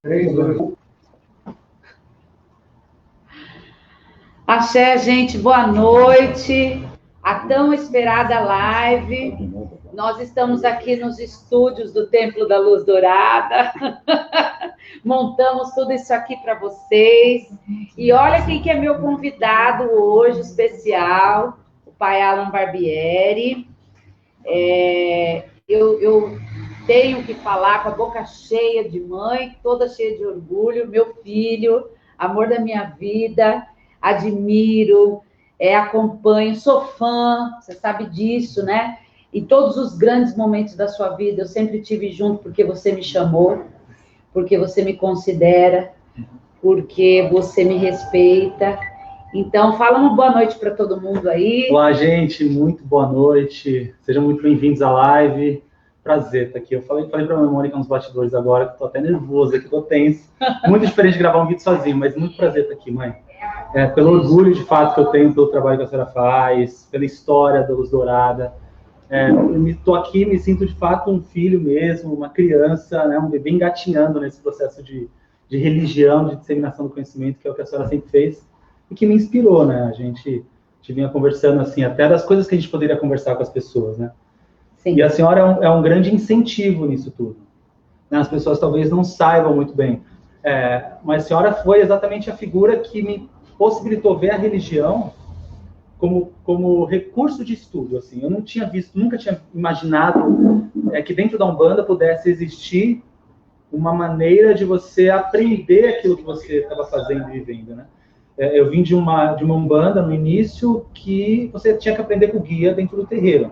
3, 2. Axé, gente, boa noite. A tão esperada live. Nós estamos aqui nos estúdios do Templo da Luz Dourada. Montamos tudo isso aqui para vocês. E olha quem que é meu convidado hoje, especial, o pai Alan Barbieri. Eu tenho que falar com a boca cheia de mãe, toda cheia de orgulho, meu filho, amor da minha vida, admiro, acompanho, sou fã, você sabe disso, né? Em todos os grandes momentos da sua vida, eu sempre estive junto porque você me chamou, porque você me considera, porque você me respeita. Então, fala uma boa noite para todo mundo aí. Olá, gente, muito boa noite. Sejam muito bem-vindos à live. Prazer estar aqui. Eu falei para a Mônica nos bastidores agora, que estou até nervoso aqui, estou tenso. Muito diferente de gravar um vídeo sozinho, mas muito prazer estar aqui, mãe. Pelo orgulho, de fato, que eu tenho pelo trabalho que a senhora faz, pela história da Luz Dourada. Estou aqui, me sinto, de fato, um filho mesmo, uma criança, né, um bebê engatinhando nesse processo de religião, de disseminação do conhecimento, que é o que a senhora sempre fez, e que me inspirou, né? A gente vinha conversando, assim, até das coisas que a gente poderia conversar com as pessoas, né? Sim. E a senhora é um grande incentivo nisso tudo. As pessoas talvez não saibam muito bem, mas a senhora foi exatamente a figura que me possibilitou ver a religião como recurso de estudo, assim. Eu não tinha visto, nunca tinha imaginado que dentro da Umbanda pudesse existir uma maneira de você aprender aquilo que você estava fazendo e vivendo, né? Eu vim de uma Umbanda no início que você tinha que aprender com o guia dentro do terreiro.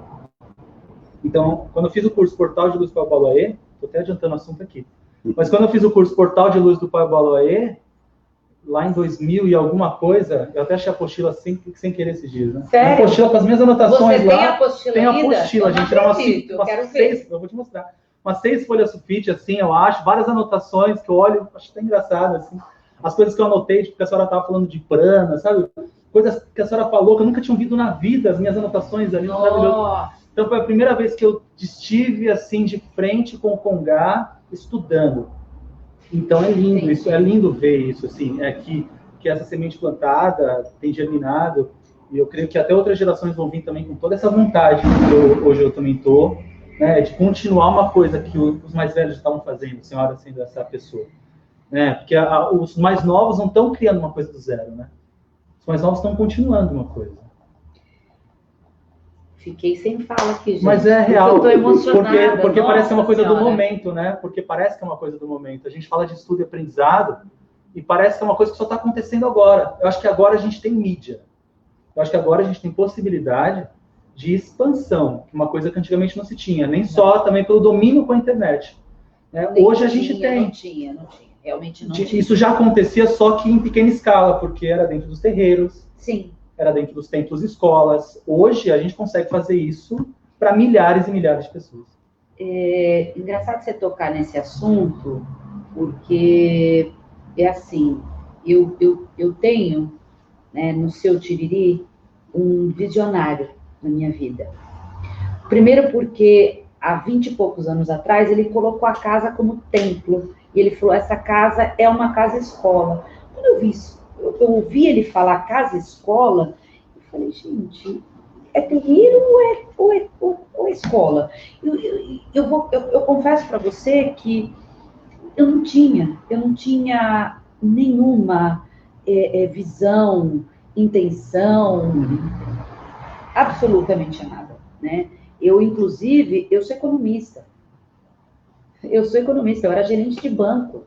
Então, quando eu fiz o curso Portal de Luz do Pai Obaloaiê, estou até adiantando o assunto aqui, mas quando eu fiz o curso Portal de Luz do Pai Obaloaiê, lá em 2000 e alguma coisa, eu até achei a apostila sem querer esses dias, né? Sério? A apostila com as minhas anotações. Você lá. Tem a apostila tem a ainda? apostila, a gente tirou umas 6, ver. eu vou te mostrar. Umas 6 folhas sulfite, assim, eu acho, várias anotações que eu olho, acho até engraçado, assim. As coisas que eu anotei, tipo, que a senhora estava falando de prana, sabe? Coisas que a senhora falou que eu nunca tinha ouvido na vida, as minhas anotações ali, maravilhoso. Então foi a primeira vez que eu estive, assim, de frente com o Congá, estudando. Então é lindo, isso é lindo ver isso, assim, que essa semente plantada tem germinado, e eu creio que até outras gerações vão vir também com toda essa vontade que hoje eu também estou, né, de continuar uma coisa que os mais velhos estavam fazendo, a senhora sendo essa pessoa. Né, porque os mais novos não estão criando uma coisa do zero, né? Os mais novos estão continuando uma coisa. Fiquei sem fala aqui, gente. Mas é real. Eu tô emocionada. Porque parece que é uma coisa do momento, né? Porque parece que é uma coisa do momento. A gente fala de estudo e aprendizado e parece que é uma coisa que só está acontecendo agora. Eu acho que agora a gente tem mídia. Eu acho que agora a gente tem possibilidade de expansão, uma coisa que antigamente não se tinha. Nem só também pelo domínio com a internet. Hoje a gente tem. Não tinha. Realmente não tinha. Isso já acontecia, só que em pequena escala, porque era dentro dos terreiros. Sim. Era dentro dos templos e escolas. Hoje, a gente consegue fazer isso para milhares e milhares de pessoas. É engraçado você tocar nesse assunto, porque é assim, eu tenho, né, no seu Tiriri, um visionário na minha vida. Primeiro porque, há 20 e poucos anos atrás, ele colocou a casa como templo. E ele falou, essa casa é uma casa-escola. Quando eu vi isso, eu ouvi ele falar casa-escola, eu falei, gente, é terreiro ou é escola? Eu confesso para você que eu não tinha nenhuma visão, intenção, absolutamente nada, né? Inclusive, eu sou economista. Eu era gerente de banco.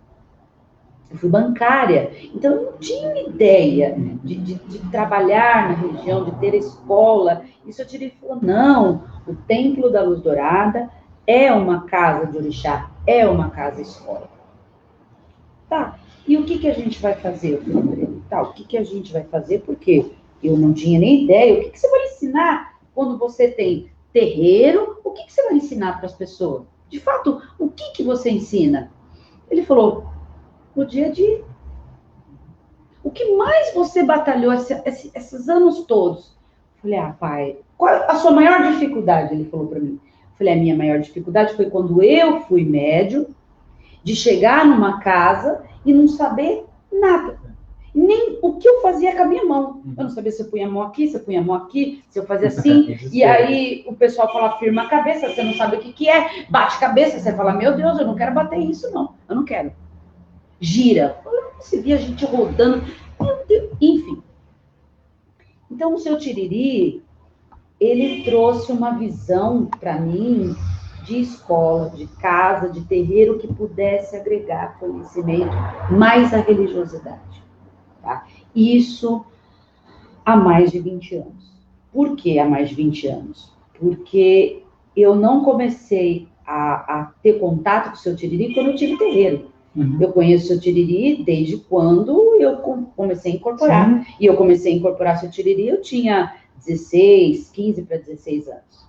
Eu fui bancária, então eu não tinha ideia de trabalhar na região, de ter escola. Isso eu tirei e falou, não, o Templo da Luz Dourada é uma casa de orixá, é uma casa-escola. Tá, e o que a gente vai fazer? Eu falei para ele, tá, o que a gente vai fazer? Porque eu não tinha nem ideia. O que você vai ensinar quando você tem terreiro? O que você vai ensinar para as pessoas? De fato, o que você ensina? Ele falou, no dia a dia. O que mais você batalhou esses anos todos? Eu falei, pai, qual a sua maior dificuldade? Ele falou para mim. Eu falei, a minha maior dificuldade foi quando eu fui médium de chegar numa casa e não saber nada. Nem o que eu fazia com a minha mão. Eu não sabia se eu punha a mão aqui, se eu punha a mão aqui, se eu fazia assim. E aí o pessoal fala, firma a cabeça, você não sabe o que é. Bate a cabeça, você fala, meu Deus, eu não quero bater isso, não. Eu não quero. Gira. Você via a gente rodando. Meu Deus. Enfim. Então o seu Tiriri, ele trouxe uma visão para mim de escola, de casa, de terreiro que pudesse agregar conhecimento, mais a religiosidade. Tá? Isso há mais de 20 anos. Por que há mais de 20 anos? Porque eu não comecei a ter contato com o seu Tiriri quando eu tive terreiro. Eu conheço o seu Tiriri desde quando eu comecei a incorporar. Sim. E eu comecei a incorporar o seu Tiriri, eu tinha 15 para 16 anos.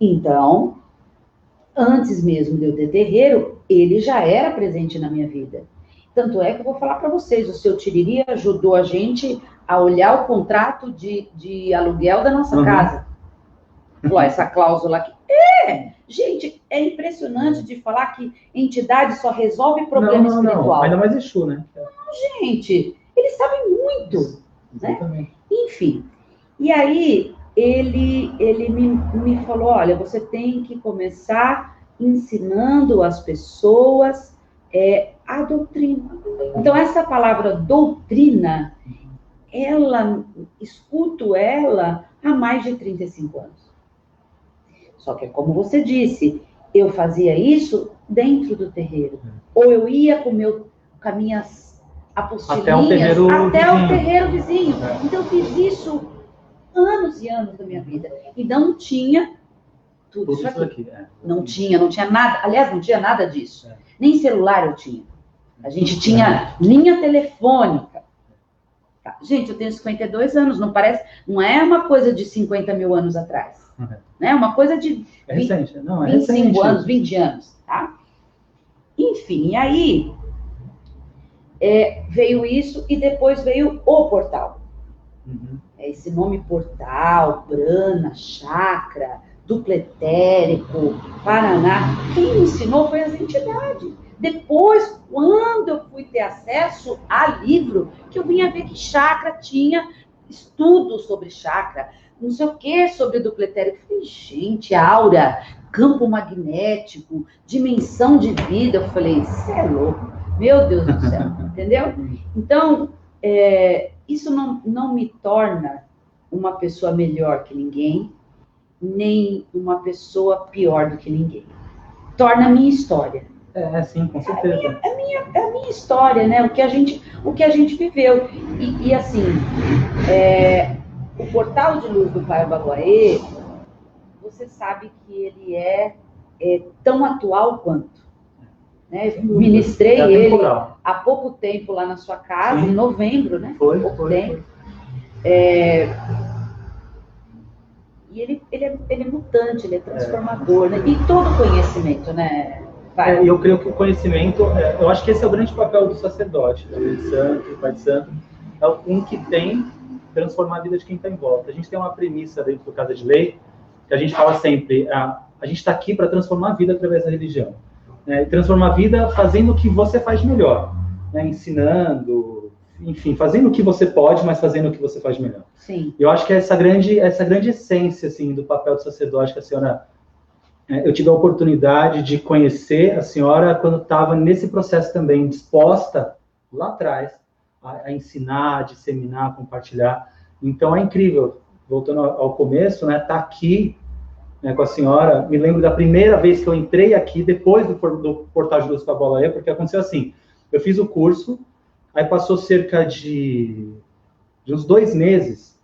Então, antes mesmo de eu ter terreiro, ele já era presente na minha vida. Tanto é que eu vou falar para vocês, o seu Tiriri ajudou a gente a olhar o contrato de aluguel da nossa casa. Falou, essa cláusula aqui. Gente, é impressionante de falar que entidade só resolve problema espiritual. Não. Ainda mais Exu, né? Não, gente, eles sabem muito. Né? Enfim, e aí ele me falou, olha, você tem que começar ensinando as pessoas a doutrina. Então, essa palavra doutrina, escuto ela há mais de 35 anos. Só que, como você disse, eu fazia isso dentro do terreiro. Ou eu ia com as minhas apostilinhas até o terreiro vizinho. Então, eu fiz isso anos e anos da minha vida. E não tinha tudo isso aqui. Não tinha nada. Aliás, não tinha nada disso. Nem celular eu tinha. A gente tinha linha telefônica. Tá. Gente, eu tenho 52 anos, não é uma coisa de 50 mil anos atrás. É uma coisa de 25 anos, 20 anos. Tá? Enfim, aí veio isso e depois veio o portal. Esse nome portal, prana, chakra, duplo etérico, Paraná. Quem me ensinou foi as entidades. Depois, quando eu fui ter acesso a livro, que eu vinha ver que chakra tinha estudo sobre chakra, não sei o que sobre duplo etérico. Eu falei, gente, aura, campo magnético, dimensão de vida. Eu falei, isso é louco. Meu Deus do céu. Entendeu? Então, isso não me torna uma pessoa melhor que ninguém, nem uma pessoa pior do que ninguém. Torna a minha história. Sim, com certeza. A minha história, né? O que a gente viveu. E assim, o portal de luz do Pai Obaloaiê, você sabe que ele é tão atual quanto. Né? Ministrei ele há pouco tempo lá na sua casa, em novembro, né? Foi. E ele é mutante, ele é transformador, né? E todo conhecimento, né? Eu creio que o conhecimento, eu acho que esse é o grande papel do sacerdote, do santo, do pai de santo, é um que tem transformar a vida de quem está em volta. A gente tem uma premissa dentro do Casa de Lei, que a gente fala sempre, a gente está aqui para transformar a vida através da religião. Transformar a vida fazendo o que você faz melhor, né? Ensinando, enfim, fazendo o que você pode, mas fazendo o que você faz melhor. Sim. Eu acho que é essa grande essência assim, do papel do sacerdote que a senhora... Eu tive a oportunidade de conhecer a senhora quando estava nesse processo também, disposta lá atrás a ensinar, a disseminar, a compartilhar. Então é incrível, voltando ao começo, né, tá aqui, né, com a senhora. Me lembro da primeira vez que eu entrei aqui, depois do Portal de Luz para a Bola, porque aconteceu assim, eu fiz o curso, aí passou cerca de uns 2 meses,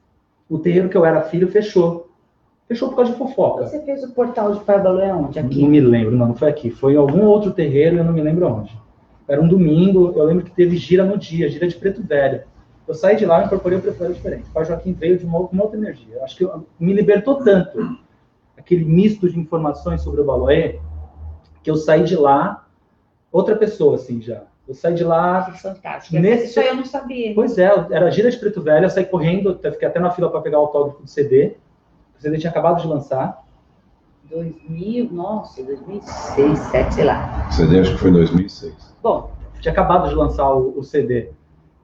o terreiro que eu era filho fechou. Fechou por causa de fofoca. Você fez o portal de Pai Obaloaiê onde? Aqui? Não me lembro, não foi aqui. Foi em algum outro terreiro, eu não me lembro onde. Era um domingo, eu lembro que teve gira no dia, gira de Preto Velho. Eu saí de lá e incorporei o Preto Velho diferente. O Pai Joaquim veio de uma outra energia. Eu acho que me libertou tanto, aquele misto de informações sobre o Obaloaiê, que eu saí de lá, outra pessoa, assim, já. Eu saí de lá... Fantástico. Isso aí eu não sabia. Pois era gira de Preto Velho, eu saí correndo, fiquei até na fila para pegar o autógrafo do CD. O CD tinha acabado de lançar. Nossa, 2006, 2007, sei lá. O CD acho que foi em 2006. Bom, tinha acabado de lançar o CD.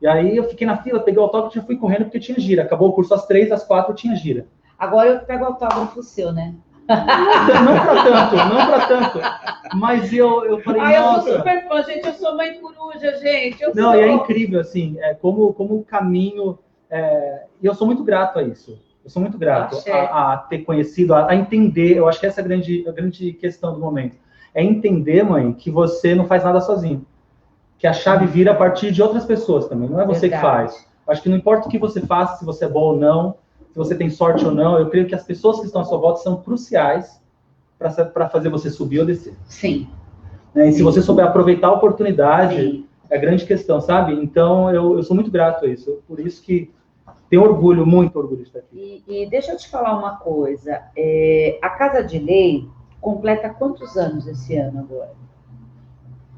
E aí eu fiquei na fila, peguei o autógrafo e já fui correndo porque tinha gira. Acabou o curso às 3, às 4 tinha gira. Agora eu pego o autógrafo seu, né? Não pra tanto. Mas eu falei, eu nossa... sou super fã, gente, eu sou mãe coruja, gente. E é incrível, assim, como o caminho... E eu sou muito grato a isso. Eu sou muito grato a ter conhecido, a entender. Eu acho que essa é a grande questão do momento. É entender, mãe, que você não faz nada sozinho. Que a chave vira a partir de outras pessoas também. Não é você que faz. Eu acho que não importa o que você faça, se você é bom ou não, se você tem sorte ou não, eu creio que as pessoas que estão à sua volta são cruciais para fazer você subir ou descer. Sim. E se você souber aproveitar a oportunidade, é a grande questão, sabe? Então, eu sou muito grato a isso. Por isso que tenho orgulho, muito orgulho de estar aqui. E deixa eu te falar uma coisa. A Casa de Lei completa quantos anos esse ano agora?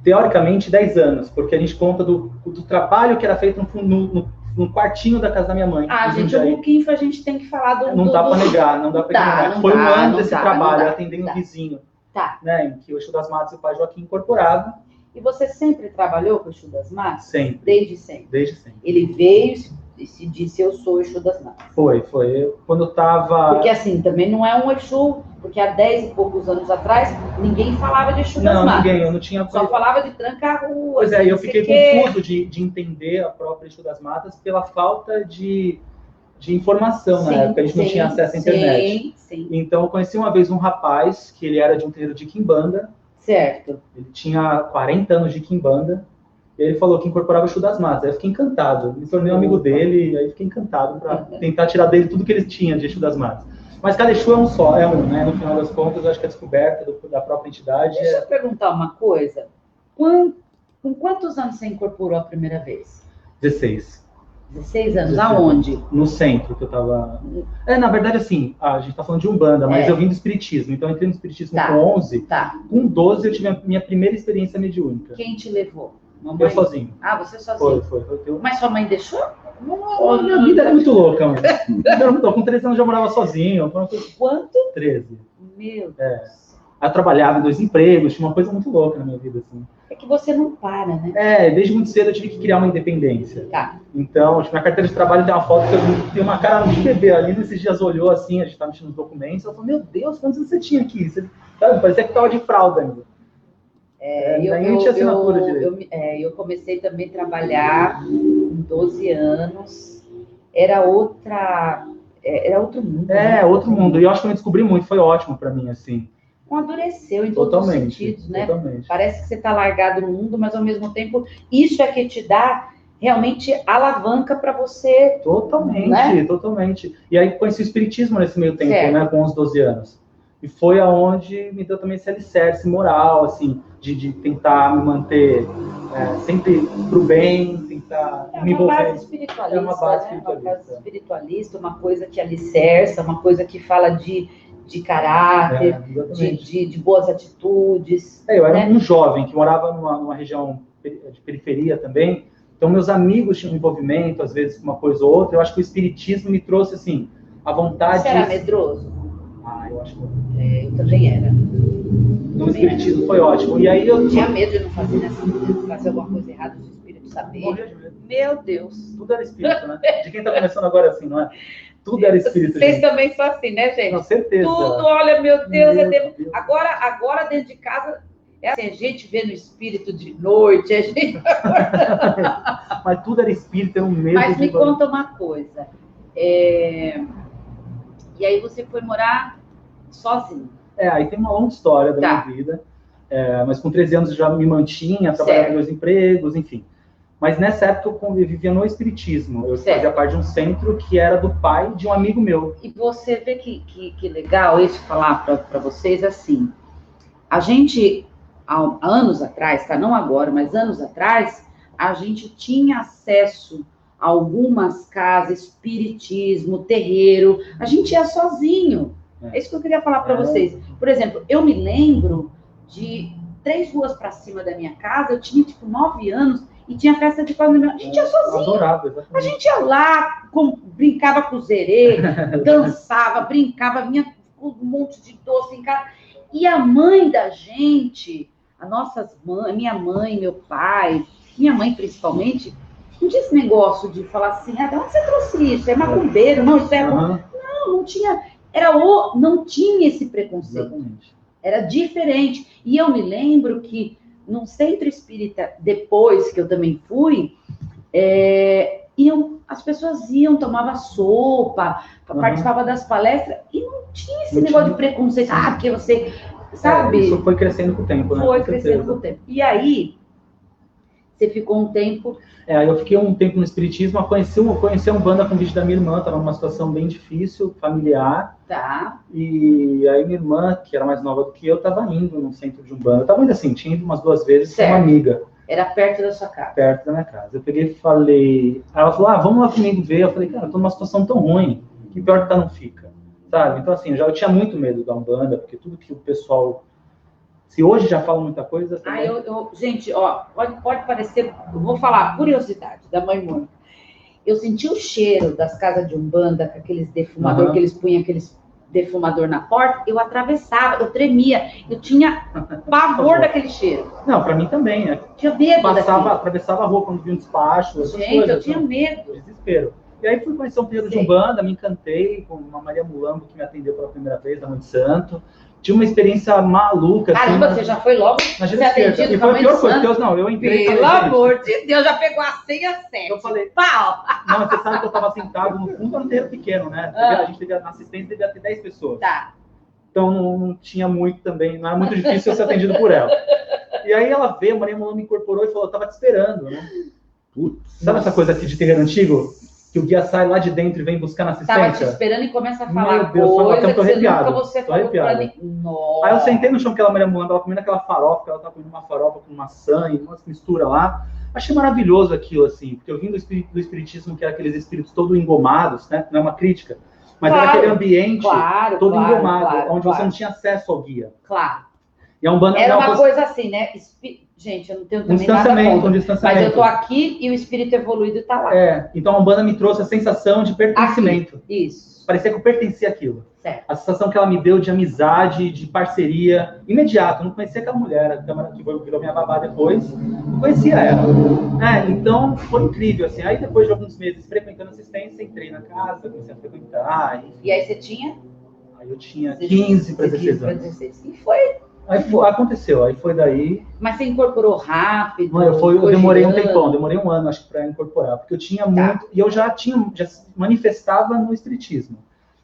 Teoricamente, 10 anos, porque a gente conta do trabalho que era feito no quartinho da casa da minha mãe. Gente, o Buquinho a gente tem que falar do... Não dá para negar, não dá para negar. Foi um ano desse trabalho, atendendo um vizinho. Tá. Né, em que o Exu das Matas e o Pai Joaquim incorporavam. E você sempre trabalhou com o Exu das Matas? Sempre. Desde sempre? Desde sempre. Ele veio e se disse, eu sou o Exu das Matas. Foi. Quando eu tava... Porque assim, também não é um Exu, porque há 10 e poucos anos atrás, ninguém falava de Exu das Matas. Ninguém, eu não tinha... Só falava de tranca-rua. Pois é, eu fiquei confuso de entender a própria Exu das Matas pela falta de informação na época, a gente não tinha acesso à internet. Sim. Então eu conheci uma vez um rapaz, que ele era de um terreiro de Quimbanda. Certo. Ele tinha 40 anos de Quimbanda. E ele falou que incorporava o Exu das Matas. Aí eu fiquei encantado. Me tornei um amigo dele, e aí fiquei encantado para tentar tirar dele tudo que ele tinha de Exu das Matas. Mas cada Exu é um só, né? No final das contas, eu acho que a descoberta da própria entidade... Deixa eu perguntar uma coisa. Com quantos anos você incorporou a primeira vez? 16. 16 anos, aonde? No centro que eu tava... na verdade, assim, a gente tá falando de Umbanda, mas eu vim do Espiritismo. Então, eu entrei no Espiritismo com 11. Tá. Com 12, eu tive a minha primeira experiência mediúnica. Quem te levou? Mamãe? Eu sozinho. Você sozinho? Foi. Mas sua mãe deixou? Minha vida era muito louca, mano. Com 13 anos eu já morava sozinho. Quanto? 13. Meu Deus. Eu trabalhava em 2 empregos, tinha uma coisa muito louca na minha vida, assim. É que você não para, né? Desde muito cedo eu tive que criar uma independência. Tá. Então, minha carteira de trabalho tem uma foto que eu tenho uma cara de bebê ali, nesses dias olhou assim, a gente tava mexendo nos documentos, ela falou, meu Deus, quantos anos você tinha aqui? Você, sabe, parecia que tava de fralda ainda. Nem tinha assinatura direito. Eu comecei também a trabalhar com 12 anos, era outro mundo. Outro mundo, e eu acho que eu me descobri muito, foi ótimo pra mim, assim. Amadureceu em todos os sentidos, né? Totalmente. Parece que você está largado no mundo, mas ao mesmo tempo, isso é que te dá realmente alavanca para você. Totalmente, né? Totalmente. E aí conheci o Espiritismo nesse meio tempo, certo. né? Com uns 12 anos. E foi aonde me deu também esse alicerce moral, assim, de tentar me manter sempre pro bem, tentar me envolver. Base espiritualista, uma base né? espiritualista. Uma base espiritualista, uma coisa que alicerça, uma coisa que fala de caráter, de boas atitudes. Eu era um jovem que morava numa região de periferia também, então meus amigos tinham envolvimento, às vezes uma coisa ou outra. Eu acho que o espiritismo me trouxe, assim, a vontade... Você era medroso? Eu acho que eu também era. Então, o espiritismo foi ótimo. E aí eu tinha medo de não fazer alguma coisa errada, do espírito saber. Morria de medo. Meu Deus. Tudo era espírito, né? De quem tá começando agora assim, não é? Tudo era espírito. Vocês também são assim, né, gente? Com certeza. Tudo, olha, meu Deus. Agora dentro de casa, assim, a gente vê no espírito de noite, a gente... Mas tudo era espírito, era um medo. Mas me conta uma coisa. E aí você foi morar sozinho? Aí tem uma longa história da minha vida. Mas com 13 anos eu já me mantinha, trabalhava em 2 empregos, enfim. Mas nessa época eu vivia no espiritismo. Eu fazia parte de um centro que era do pai de um amigo meu. E você vê que legal isso falar para vocês assim. A gente, há anos atrás, tá? Não agora, mas anos atrás, a gente tinha acesso a algumas casas, espiritismo, terreiro. A gente ia sozinho. É isso que eu queria falar para vocês. Por exemplo, eu me lembro de 3 ruas para cima da minha casa, eu tinha tipo 9 anos, e tinha festa de pandemia. A gente ia sozinho. Adorava, exatamente. A gente ia lá, brincava com o zerê, dançava, brincava, vinha um monte de doce em casa. E a mãe da gente, minha mãe, meu pai, minha mãe principalmente, não tinha esse negócio de falar assim, de onde você trouxe isso? É macumbeiro? Não, isso é... Não tinha... Não tinha esse preconceito. Exatamente. Era diferente. E eu me lembro que num centro espírita, depois que eu também fui, as pessoas iam, tomavam sopa, participavam das palestras, e não tinha esse negócio de preconceito. Porque você, sabe? Isso foi crescendo com o tempo, né? Foi crescendo com o tempo. E aí, você ficou um tempo... Aí eu fiquei um tempo no espiritismo, conheci a Umbanda com o vídeo da minha irmã, estava numa situação bem difícil, familiar. Tá. E aí minha irmã, que era mais nova do que eu, estava indo num centro de Umbanda. Eu estava indo assim, tinha ido umas 2 vezes com uma amiga. Era perto da sua casa? Perto da minha casa. Eu peguei e falei... Ela falou, vamos lá comigo ver. Eu falei, cara, eu tô numa situação tão ruim, que pior que tá não fica. Sabe? Então assim, eu tinha muito medo da Umbanda, porque tudo que o pessoal... Se hoje já fala muita coisa... Também... Gente, pode parecer... Eu vou falar curiosidade da mãe Mônica. Eu senti o cheiro das casas de Umbanda, com aqueles defumador, que eles punham aqueles defumador na porta, eu atravessava, eu tremia, eu tinha pavor daquele cheiro. Não, pra mim também, né? Tinha medo atravessava a rua quando via um despacho, gente, eu tinha medo. Desespero. E aí fui conhecer um terreiro de Umbanda, me encantei com uma Maria Mulambo que me atendeu pela primeira vez, da Mãe de Santo. Tinha uma experiência maluca. Caramba, assim, você já foi logo na esquerda. E foi a pior coisa, Deus não, eu entrei. Pelo amor de Deus, já pegou a senha 7. Eu falei, pau! Não, você sabe que eu estava sentado no fundo, era um terreiro pequeno, né? A gente na assistência devia ter 10 pessoas. Tá. Então não tinha muito também, não era muito difícil eu ser atendido por ela. E aí ela veio, a Maria Mulambo me incorporou e falou, eu tava te esperando, né? Putz, sabe essa coisa aqui de terreiro antigo? Que o guia sai lá de dentro e vem buscar na assistência? Tava te esperando e começa a falar Meu Deus, coisa que você nunca falou pra mim. Nossa. Aí eu sentei no chão com aquela Maria Mulambo, ela comendo aquela farofa, ela tava comendo uma farofa com maçã e uma mistura lá. Achei maravilhoso aquilo, assim, porque eu vim do espiritismo, que era aqueles espíritos todos engomados, né? Não é uma crítica, mas era aquele ambiente todo engomado, onde você não tinha acesso ao guia. Claro. E a Umbanda era uma coisa assim, né? Gente, eu não tenho também nada contra, mas eu tô aqui e o espírito evoluído tá lá. Então a Umbanda me trouxe a sensação de pertencimento. Aqui. Isso. Parecia que eu pertencia àquilo. Certo. A sensação que ela me deu de amizade, de parceria, imediato. Eu não conhecia aquela mulher, a câmera que virou minha babá depois, não conhecia ela. Então foi incrível, assim. Aí depois de alguns meses frequentando assistência, entrei na casa, comecei a frequentar. E aí você tinha? Aí eu tinha 15 para 16 anos. E foi... Aconteceu, aí foi daí... Mas você incorporou rápido? Eu demorei um tempão, demorei um ano, acho que, para incorporar, porque eu tinha muito... E eu já manifestava no espiritismo.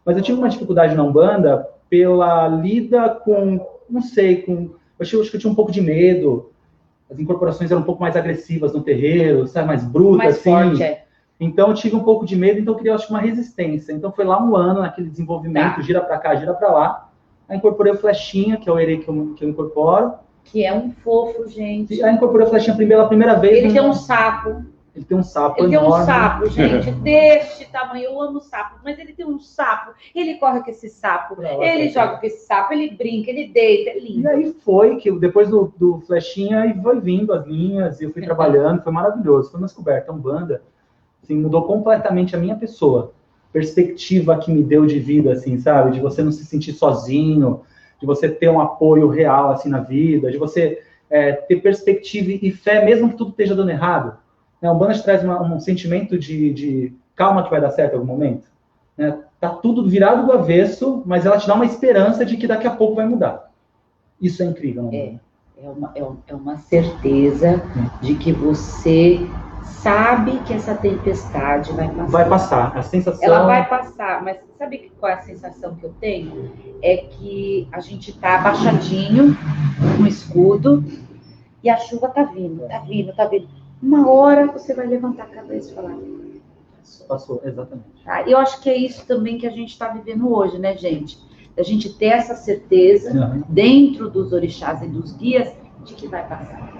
Mas eu tive uma dificuldade na Umbanda pela lida com... Não sei, eu acho que eu tinha um pouco de medo. As incorporações eram um pouco mais agressivas no terreiro, sabe, mais brutas, mais assim. Forte, Então eu tive um pouco de medo, então eu queria, acho que, uma resistência. Então foi lá um ano, naquele desenvolvimento, gira para cá, gira para lá. Aí incorporei o Flechinha, que é o herê que eu incorporo. Que é um fofo, gente. Aí incorporei o Flechinha pela primeira vez. Ele tem um sapo. Ele tem um sapo enorme. Ele tem um sapo, gente, deste tamanho. Eu amo sapo, mas ele tem um sapo. Ele corre com esse sapo, ele joga com esse sapo, ele brinca, ele deita, é lindo. E aí foi que depois do Flechinha, aí foi vindo as linhas, e eu fui trabalhando, foi maravilhoso. Foi uma descoberta, a Umbanda, assim, mudou completamente a minha pessoa. Perspectiva que me deu de vida, assim, sabe? De você não se sentir sozinho, de você ter um apoio real, assim, na vida, de você ter perspectiva e fé, mesmo que tudo esteja dando errado. A Umbanda te traz um sentimento de calma que vai dar certo em algum momento. Tá tudo virado do avesso, mas ela te dá uma esperança de que daqui a pouco vai mudar. Isso é incrível, não é? É uma certeza de que você sabe que essa tempestade vai passar. Vai passar, a sensação... Ela vai passar, mas sabe qual é a sensação que eu tenho? É que a gente tá abaixadinho, no escudo, e a chuva tá vindo, tá vindo, tá vindo. Uma hora você vai levantar a cabeça e falar... Passou, exatamente. Tá? Eu acho que é isso também que a gente está vivendo hoje, né, gente? A gente ter essa certeza dentro dos orixás e dos guias de que vai passar.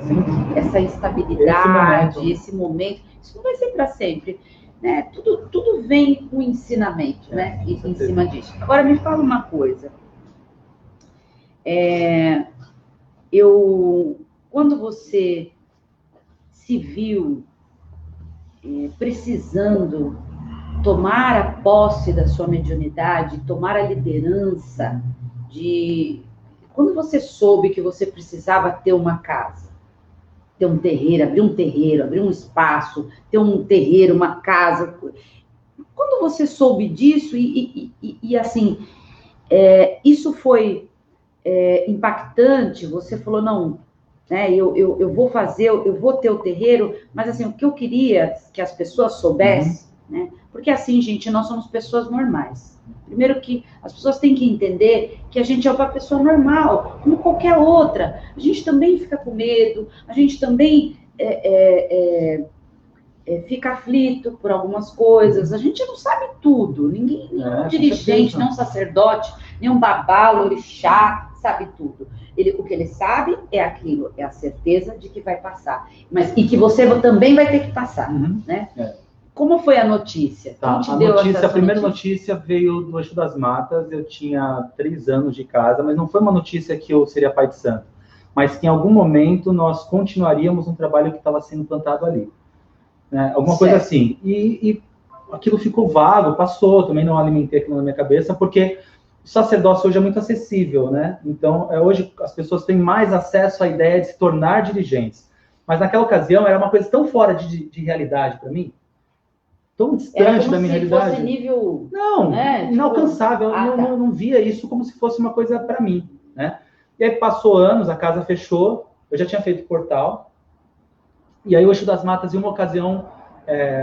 Essa estabilidade, esse momento. Isso não vai ser para sempre. Né? Tudo vem com ensinamento, né? Em cima disso. Agora, me fala uma coisa. Quando você se viu precisando tomar a posse da sua mediunidade, tomar a liderança Quando você soube que você precisava ter uma casa, ter um terreiro, abrir um espaço, ter um terreiro, uma casa. Quando você soube disso e assim, isso foi impactante, você falou, não, né, eu vou fazer, eu vou ter o terreiro, mas assim, o que eu queria que as pessoas soubessem, né, porque assim, gente, nós somos pessoas normais. Primeiro que as pessoas têm que entender que a gente é uma pessoa normal, como qualquer outra. A gente também fica com medo, a gente também fica aflito por algumas coisas. A gente não sabe tudo. Nenhum dirigente, nem um sacerdote, nem um babá, orixá, sabe tudo. O que ele sabe é aquilo, é a certeza de que vai passar. E que você também vai ter que passar, né? Como foi a notícia? Tá, a primeira notícia veio do Eixo das Matas. Eu tinha 3 anos de casa, mas não foi uma notícia que eu seria pai de santo, mas que em algum momento nós continuaríamos um trabalho que estava sendo plantado ali. Né? Alguma coisa assim. E aquilo ficou vago, passou, também não alimentei aquilo na minha cabeça, porque o sacerdócio hoje é muito acessível, né? Então, hoje as pessoas têm mais acesso à ideia de se tornar dirigentes. Mas naquela ocasião era uma coisa tão fora de realidade para mim, tão distante da minha realidade. Fosse nível, não, né? Inalcançável. Eu não via isso como se fosse uma coisa para mim, né? E aí passou anos, a casa fechou, eu já tinha feito portal, e aí o Eixo das Matas, em uma ocasião,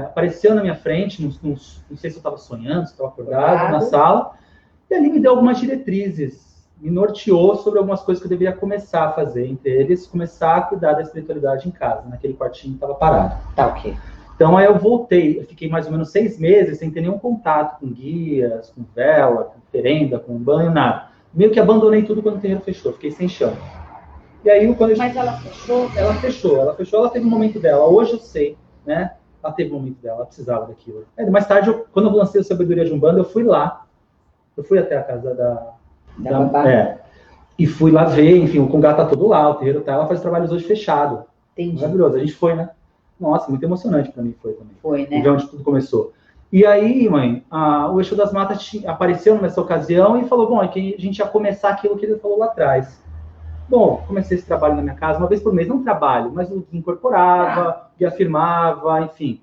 apareceu na minha frente, não sei se eu estava sonhando, se estava acordado na sala, e ali me deu algumas diretrizes, me norteou sobre algumas coisas que eu deveria começar a fazer, entre eles, começar a cuidar da espiritualidade em casa, naquele quartinho que estava parado. Tá, ok. Então, aí eu voltei, eu fiquei mais ou menos 6 meses sem ter nenhum contato com guias, com vela, com oferenda, com banho, nada. Meio que abandonei tudo quando o terreiro fechou, fiquei sem chão. E aí, Mas ela fechou? Ela fechou, ela teve um momento dela. Hoje eu sei, né? Ela teve um momento dela, ela precisava daquilo. Mais tarde, quando eu lancei o Sabedoria de Umbanda, eu fui lá. Eu fui até a casa da babá. E fui lá ver, enfim, o Congá tá todo lá, o terreiro tá, ela faz trabalhos hoje fechado. Entendi. Maravilhoso, a gente foi, né? Nossa, muito emocionante para mim foi também. Foi, né? E ver onde tudo começou. E aí, mãe, o Eixo das Matas apareceu nessa ocasião e falou, bom, é que a gente ia começar aquilo que ele falou lá atrás. Bom, comecei esse trabalho na minha casa, uma vez por mês, não trabalho, mas eu incorporava, e afirmava, enfim.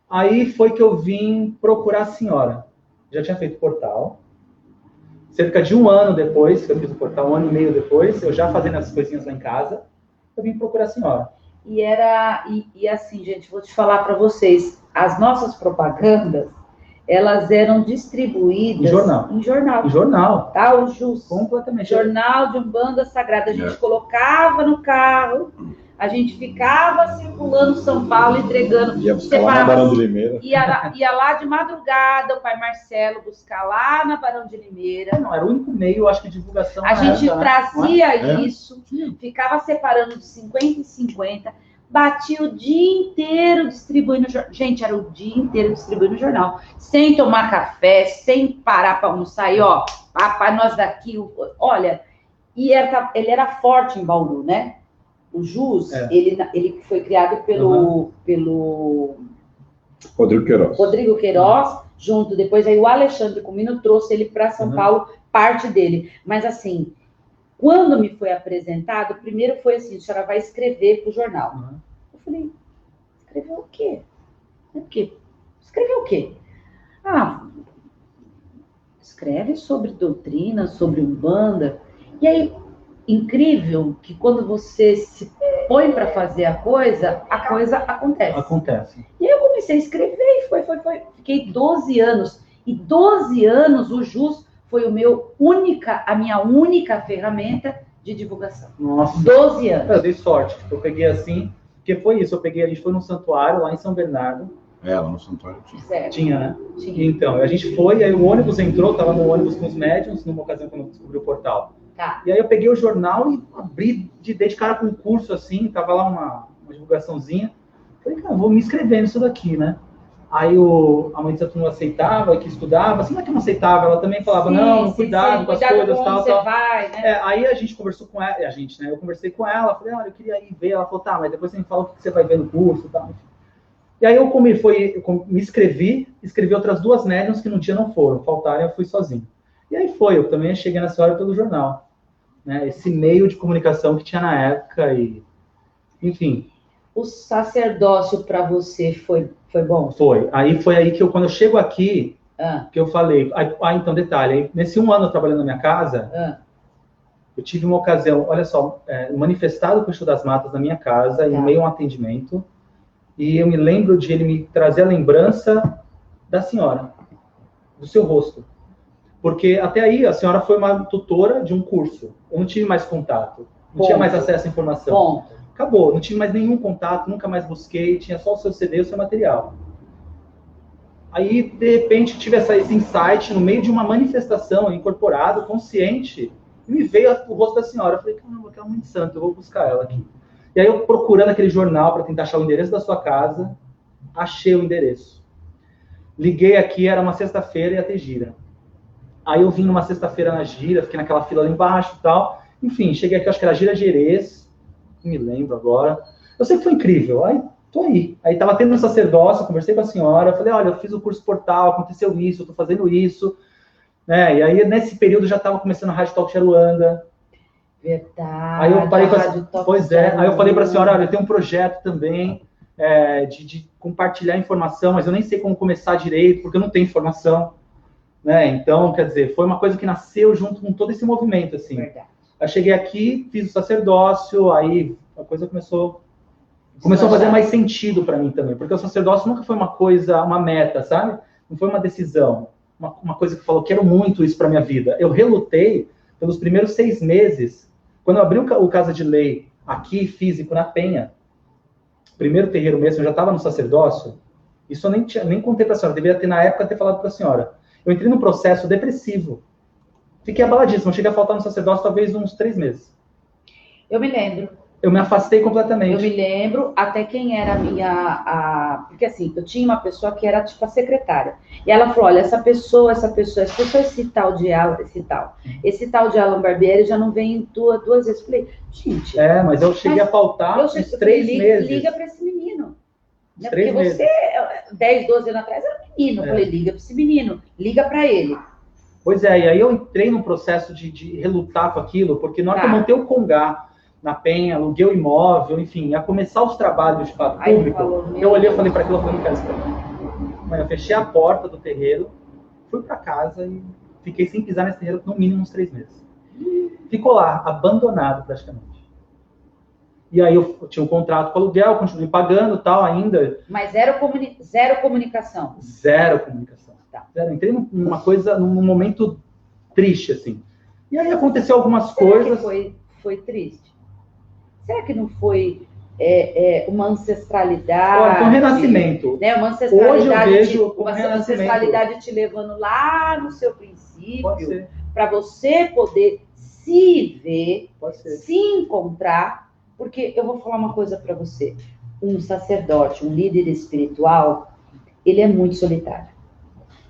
Aí foi que eu vim procurar a senhora. Já tinha feito portal. Cerca de 1 ano depois, que eu fiz o portal, 1 ano e meio depois, eu já fazendo as coisinhas lá em casa, eu vim procurar a senhora. E assim, gente, vou te falar para vocês, as nossas propagandas, elas eram distribuídas em jornal. Tá, o JUS. Completamente. Jornal de Umbanda Sagrada. A gente colocava no carro, a gente ficava circulando São Paulo, entregando. Ia buscar lá na Barão de Limeira. Ia lá de madrugada, o pai Marcelo buscar lá na Barão de Limeira. Não, era o único meio, acho que, de divulgação. A gente trazia isso, ficava separando de 50 em 50, batia o dia inteiro distribuindo. Gente, era o dia inteiro distribuindo o jornal. Sem tomar café, sem parar para almoçar. E, ó, papai, nós daqui. Olha, e ele era forte em Bauru, né? O JUS, ele foi criado pelo Rodrigo Queiroz, junto. Depois aí o Alexandre Comino trouxe ele para São Paulo, parte dele. Mas assim, quando me foi apresentado, primeiro foi assim, a senhora vai escrever para o jornal. Eu falei, escrever o quê? Escrever o quê? Escreve sobre doutrina, sobre Umbanda. E aí, incrível que quando você se põe para fazer a coisa acontece. Acontece. E aí eu comecei a escrever e foi. Fiquei 12 anos. E 12 anos o JUS foi a minha única ferramenta de divulgação. Nossa. 12 anos. Eu dei sorte. Eu peguei assim, porque foi isso. A gente foi num santuário lá em São Bernardo. Lá no santuário tinha. Certo. Tinha, né? Tinha. Então, a gente foi, aí o ônibus entrou, tava no ônibus com os médiuns, numa ocasião quando eu descobri o portal. Tá. E aí eu peguei o jornal e abri de cara com um curso assim, tava lá uma divulgaçãozinha. Falei, cara, vou me inscrever nisso daqui, né? Aí a mãe de santo não aceitava, que estudava, assim, não é que não aceitava, ela também falava, cuidado com as coisas, tal. Vai, né? Aí a gente conversou com ela, né? Eu conversei com ela, falei, olha, eu queria ir ver. Ela falou, tá, mas depois você me fala o que você vai ver no curso e tal. E aí eu me inscrevi outras 2 médiuns que no dia não foram, faltaram, eu fui sozinho. E aí foi, eu também cheguei na senhora pelo jornal, né? Esse meio de comunicação que tinha na época e, enfim. O sacerdócio para você foi bom? Foi. Aí foi aí que quando eu chego aqui, que eu falei, então detalhe, aí, nesse 1 ano trabalhando na minha casa, eu tive uma ocasião, olha só, manifestado com o Exu das Matas na minha casa, em meio a um atendimento, e eu me lembro de ele me trazer a lembrança da senhora, do seu rosto. Porque até aí a senhora foi uma tutora de um curso. Eu não tive mais contato. Não tinha mais acesso à informação. Acabou. Não tive mais nenhum contato, nunca mais busquei. Tinha só o seu CD e o seu material. Aí, de repente, tive esse insight no meio de uma manifestação, incorporado, consciente, e me veio o rosto da senhora. Eu falei, caramba, que é muito santo, eu vou buscar ela aqui. E aí eu procurando aquele jornal para tentar achar o endereço da sua casa, achei o endereço. Liguei aqui, era uma sexta-feira, ia ter gira. Aí eu vim numa sexta-feira na gira, fiquei naquela fila lá embaixo e tal. Enfim, cheguei aqui, acho que era Gira Gerês, não me lembro agora. Eu sei que foi incrível, aí tô aí. Aí tava tendo um sacerdócio, conversei com a senhora, falei, olha, eu fiz o curso Portal, aconteceu isso, eu tô fazendo isso. Né? E aí nesse período já tava começando a Rádio Talk Charuanda. Verdade. Aí eu falei aí eu falei para a senhora, olha, eu tenho um projeto também de compartilhar informação, mas eu nem sei como começar direito, porque eu não tenho informação. Né? Então, quer dizer, foi uma coisa que nasceu junto com todo esse movimento, assim. Verdade. Eu cheguei aqui, fiz o sacerdócio, aí a coisa começou a fazer mais sentido para mim também, porque o sacerdócio nunca foi uma coisa, uma meta, sabe? Não foi uma decisão, uma coisa que falou, quero muito isso para minha vida. Eu relutei pelos primeiros 6 meses, quando eu abri o Casa de Lei aqui, físico, na Penha, primeiro terreiro mesmo, eu já estava no sacerdócio, isso eu nem contei para a senhora, deveria ter na época ter falado para a senhora. Eu entrei num processo depressivo. Fiquei abaladíssimo. Eu cheguei a faltar no sacerdócio talvez uns 3 meses. Eu me lembro. Eu me afastei completamente. Eu me lembro até quem era a minha... Porque assim, eu tinha uma pessoa que era tipo a secretária. E ela falou, olha, essa pessoa, esse tal de Alan Barbieri já não vem duas vezes. Eu falei, gente... mas eu cheguei a faltar uns 3 meses. Liga para esse menino. Né? Porque você, 10, 12 anos atrás, era menino. Eu falei, liga para esse menino, liga para ele. Pois é, e aí eu entrei num processo de relutar com aquilo, porque na hora que eu montei o Congá na Penha, aluguei o imóvel, enfim, ia começar os trabalhos de fato público, eu olhei e falei para aquilo, eu falei, não quero isso pra mim. Mas eu fechei a porta do terreiro, fui para casa e fiquei sem pisar nesse terreiro no mínimo uns 3 meses. Ficou lá, abandonado praticamente. E aí eu tinha um contrato com aluguel, continuei pagando tal ainda. Mas zero comunicação. Zero comunicação. Tá. Zero. Entrei numa coisa, num momento triste, assim. E aí aconteceu algumas coisas. Que foi triste? Será que não foi uma ancestralidade? Olha, foi um renascimento. Né? Uma ancestralidade, hoje eu vejo uma ancestralidade te levando lá no seu princípio, para você poder se ver, se encontrar. Porque eu vou falar uma coisa para você. Um sacerdote, um líder espiritual, ele é muito solitário.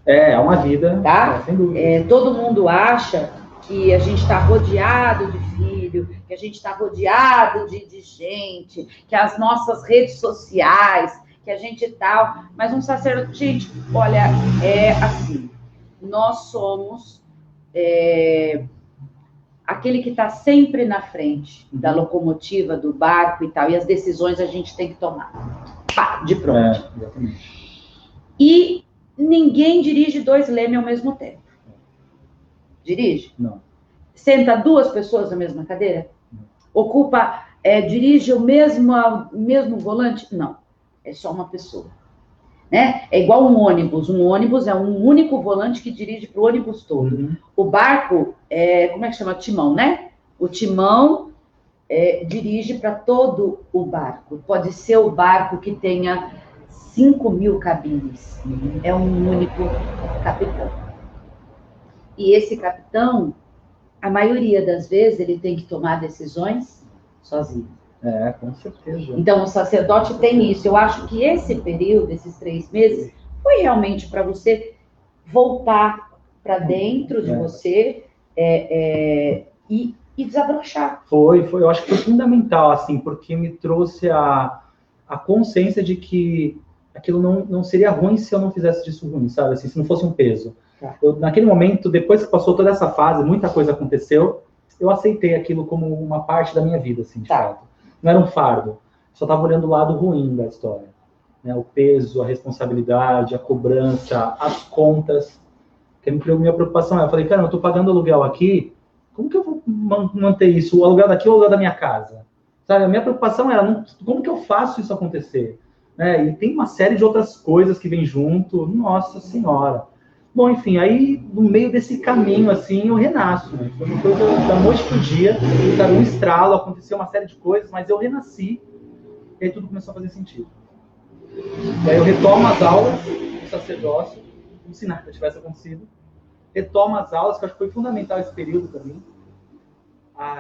É uma vida. Tá? Sem dúvida. Todo mundo acha que a gente está rodeado de filho, que a gente está rodeado de gente, que as nossas redes sociais, que a gente tal. Mas um sacerdote, gente, olha, é assim. Nós somos... aquele que está sempre na frente da locomotiva, do barco e tal, e as decisões a gente tem que tomar. Pá, de pronto. Exatamente. E ninguém dirige 2 lemes ao mesmo tempo. Dirige? Não. Senta 2 pessoas na mesma cadeira? Não. Ocupa, dirige o mesmo volante? Não. É só uma pessoa. Né? É igual um ônibus. Um ônibus é um único volante que dirige para o ônibus todo. Uhum. O barco, como é que chama? Timão, né? O timão dirige para todo o barco. Pode ser o barco que tenha 5.000 cabines. Uhum. É um único capitão. E esse capitão, a maioria das vezes, ele tem que tomar decisões sozinho. Com certeza. Então, o sacerdote tem isso. Eu acho que esse período, esses 3 meses, foi realmente para você voltar para dentro de você e desabrochar. Foi. Eu acho que foi fundamental, assim, porque me trouxe a consciência de que aquilo não seria ruim se eu não fizesse disso ruim, sabe? Assim, se não fosse um peso. Naquele momento, depois que passou toda essa fase, muita coisa aconteceu, eu aceitei aquilo como uma parte da minha vida, assim, de fato. Não era um fardo. Só estava olhando o lado ruim da história. Né? O peso, a responsabilidade, a cobrança, as contas. Que minha preocupação é, eu falei, cara, eu estou pagando aluguel aqui, como que eu vou manter isso? O aluguel daqui ou o aluguel da minha casa? Sabe, a minha preocupação era, como que eu faço isso acontecer? Né? E tem uma série de outras coisas que vem junto, nossa senhora. Bom, enfim, aí no meio desse caminho, assim, eu renasço. Né? Foi uma coisa da noite pro dia, sabe, um estralo, aconteceu uma série de coisas, mas eu renasci, e aí tudo começou a fazer sentido. E aí eu retomo as aulas do sacerdócio, como se nada tivesse acontecido. Retomo as aulas, que eu acho que foi fundamental esse período para mim.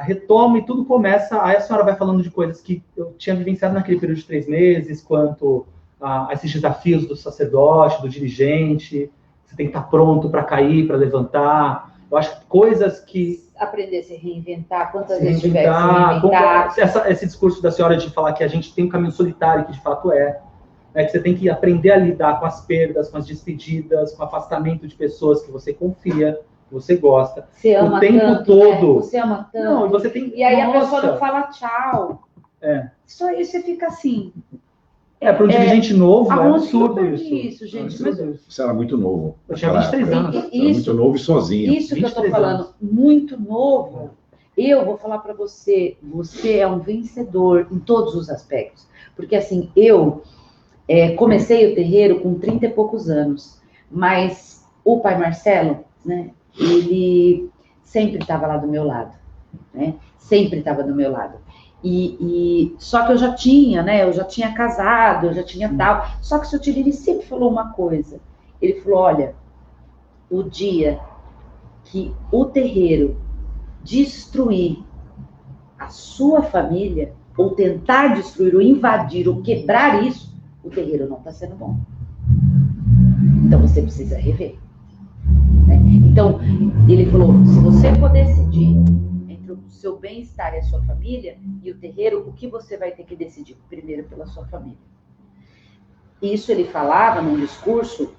Retomo e tudo começa, aí a senhora vai falando de coisas que eu tinha vivenciado naquele período de 3 meses, quanto a esses desafios do sacerdote, do dirigente, você tem que estar pronto para cair, para levantar. Eu acho que coisas que... Aprender a se reinventar, quantas vezes tiver que se reinventar. Esse discurso da senhora de falar que a gente tem um caminho solitário, que de fato é. Que você tem que aprender a lidar com as perdas, com as despedidas, com o afastamento de pessoas que você confia, que você gosta. Você ama o tempo tanto, todo. Né? Você ama tanto. Não, você tem... E aí a pessoa não fala tchau. Só isso você fica assim. Para um dirigente novo, é absurdo isso, gente. Mas você era muito novo. Eu tinha 23 anos. Era muito novo e sozinho. Isso que eu estou falando, muito novo. Eu vou falar para você, você é um vencedor em todos os aspectos. Porque assim, eu comecei o terreiro com 30 e poucos anos, mas o pai Marcelo, né, ele sempre estava lá do meu lado, né, sempre estava do meu lado. Só que eu já tinha, né, eu já tinha casado, eu já tinha tal, só que o seu Tiriri sempre falou uma coisa, ele falou, olha, o dia que o terreiro destruir a sua família, ou tentar destruir, ou invadir, ou quebrar isso, o terreiro não está sendo bom. Então você precisa rever. Né? Então, ele falou, se você for decidir entre o seu bem-estar e a sua família, e o terreiro, o que você vai ter que decidir? Primeiro pela sua família. Isso ele falava num discurso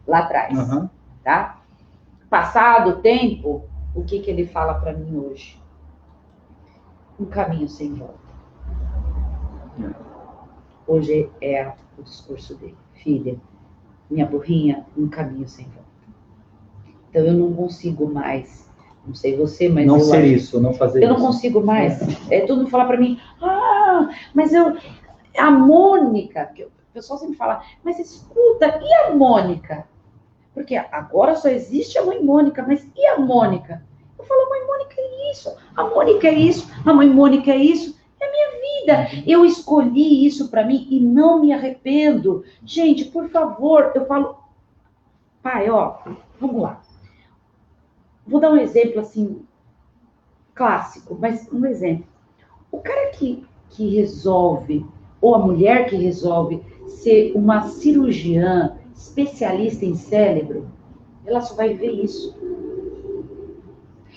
lá atrás. Tá? Passado o tempo, o que ele fala para mim hoje? Um caminho sem volta. Hoje é o discurso dele. Filha, minha burrinha, um caminho sem volta. Então eu não consigo mais, não sei você, mas não ser isso, não fazer isso. Eu não consigo mais. Todo mundo fala para mim, mas a Mônica, que o pessoal sempre fala, mas escuta, e a Mônica? Porque agora só existe a mãe Mônica, mas e a Mônica? Eu falo, a mãe Mônica é isso, a Mônica é isso, a mãe Mônica é isso. É a minha vida. Eu escolhi isso para mim e não me arrependo. Gente, por favor, eu falo, pai, vamos lá. Vou dar um exemplo assim, clássico, mas um exemplo. O cara que resolve, ou a mulher que resolve ser uma cirurgiã especialista em cérebro, ela só vai ver isso.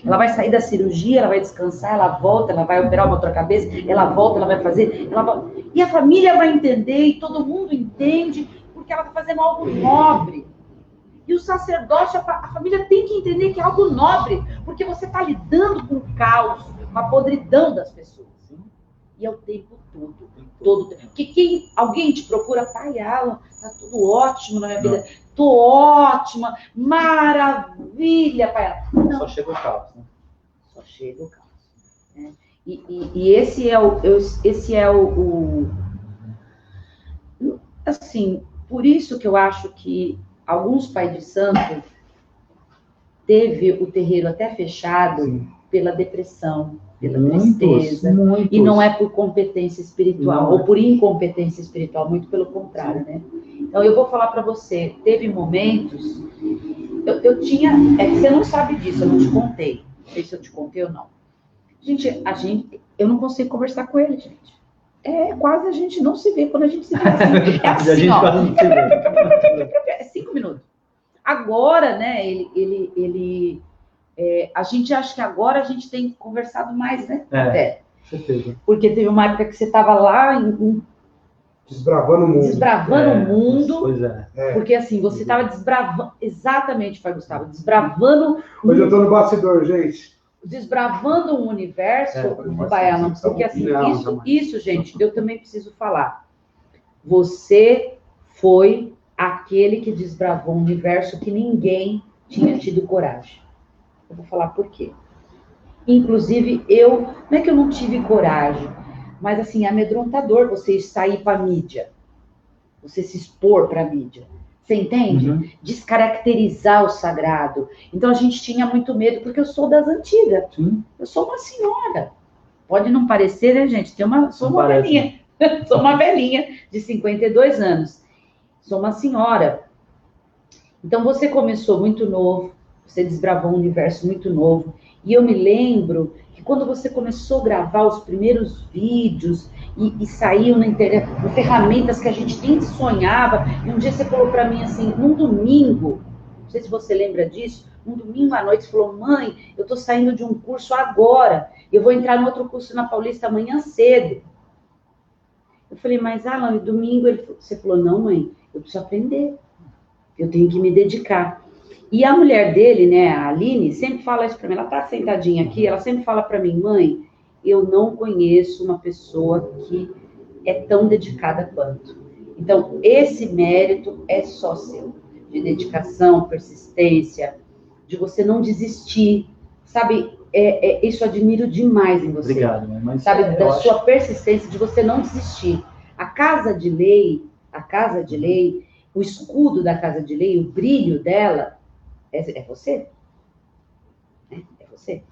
Ela vai sair da cirurgia, ela vai descansar, ela volta, ela vai operar uma outra cabeça, ela volta, ela vai fazer, ela volta. E a família vai entender, e todo mundo entende, porque ela está fazendo algo nobre. E o sacerdócio, a família tem que entender que é algo nobre, porque você está lidando com o caos, com a podridão das pessoas. E é o tempo todo. Porque alguém te procura, pai, Alan, tá tudo ótimo na minha vida. Tô ótima, maravilha, pai. Não. Só chega o caos, né? Só chega o caos. Né? E esse é o... Assim, por isso que eu acho que alguns pais de santo teve o terreiro até fechado pela depressão, pela tristeza. Muitos. E não é por competência espiritual, ou por incompetência espiritual, muito pelo contrário, né? Então, eu vou falar para você, teve momentos, eu tinha, que você não sabe disso, eu não te contei, não sei se eu te contei ou não. Eu não consigo conversar com ele, gente. Quase a gente não se vê quando a gente se vê assim. É assim, a gente quase não se vê. 5 minutos. Agora, né, a gente acha que agora a gente tem conversado mais, né? Certeza. Porque teve uma época que você estava lá Desbravando o mundo. Desbravando o mundo. Pois é. Porque assim, você estava desbravando. Exatamente, Pai Gustavo. Desbravando. Hoje eu tô no bastidor, gente. Desbravando um universo, não Pai vai Alan, ser porque assim, não, isso, gente, eu também preciso falar. Você foi aquele que desbravou um universo que ninguém tinha tido coragem. Eu vou falar por quê. Inclusive, não é que eu não tive coragem, mas assim, é amedrontador você sair para a mídia, você se expor para a mídia. Você entende? Uhum. Descaracterizar o sagrado. Então a gente tinha muito medo, porque eu sou das antigas. Sim. Eu sou uma senhora. Pode não parecer, né, gente? Sou uma parece, velhinha. Sou uma velhinha de 52 anos. Sou uma senhora. Então você começou muito novo, você desbravou um universo muito novo. E eu me lembro que quando você começou a gravar os primeiros vídeos e saíam na internet, com ferramentas que a gente nem sonhava, e um dia você falou para mim assim, num domingo, não sei se você lembra disso, um domingo à noite, você falou: mãe, eu estou saindo de um curso agora, eu vou entrar no outro curso na Paulista amanhã cedo. Eu falei: mas Alan, domingo, você falou: não, mãe, eu preciso aprender, eu tenho que me dedicar. E a mulher dele, né, a Aline, sempre fala isso para mim, ela tá sentadinha aqui, ela sempre fala para mim: mãe, eu não conheço uma pessoa que é tão dedicada quanto. Então, esse mérito é só seu, de dedicação, persistência, de você não desistir, sabe? Isso eu admiro demais em você. Obrigado, mas sabe, da sua persistência, de você não desistir. A Casa de Lei, o escudo da Casa de Lei, o brilho dela, é você. É você.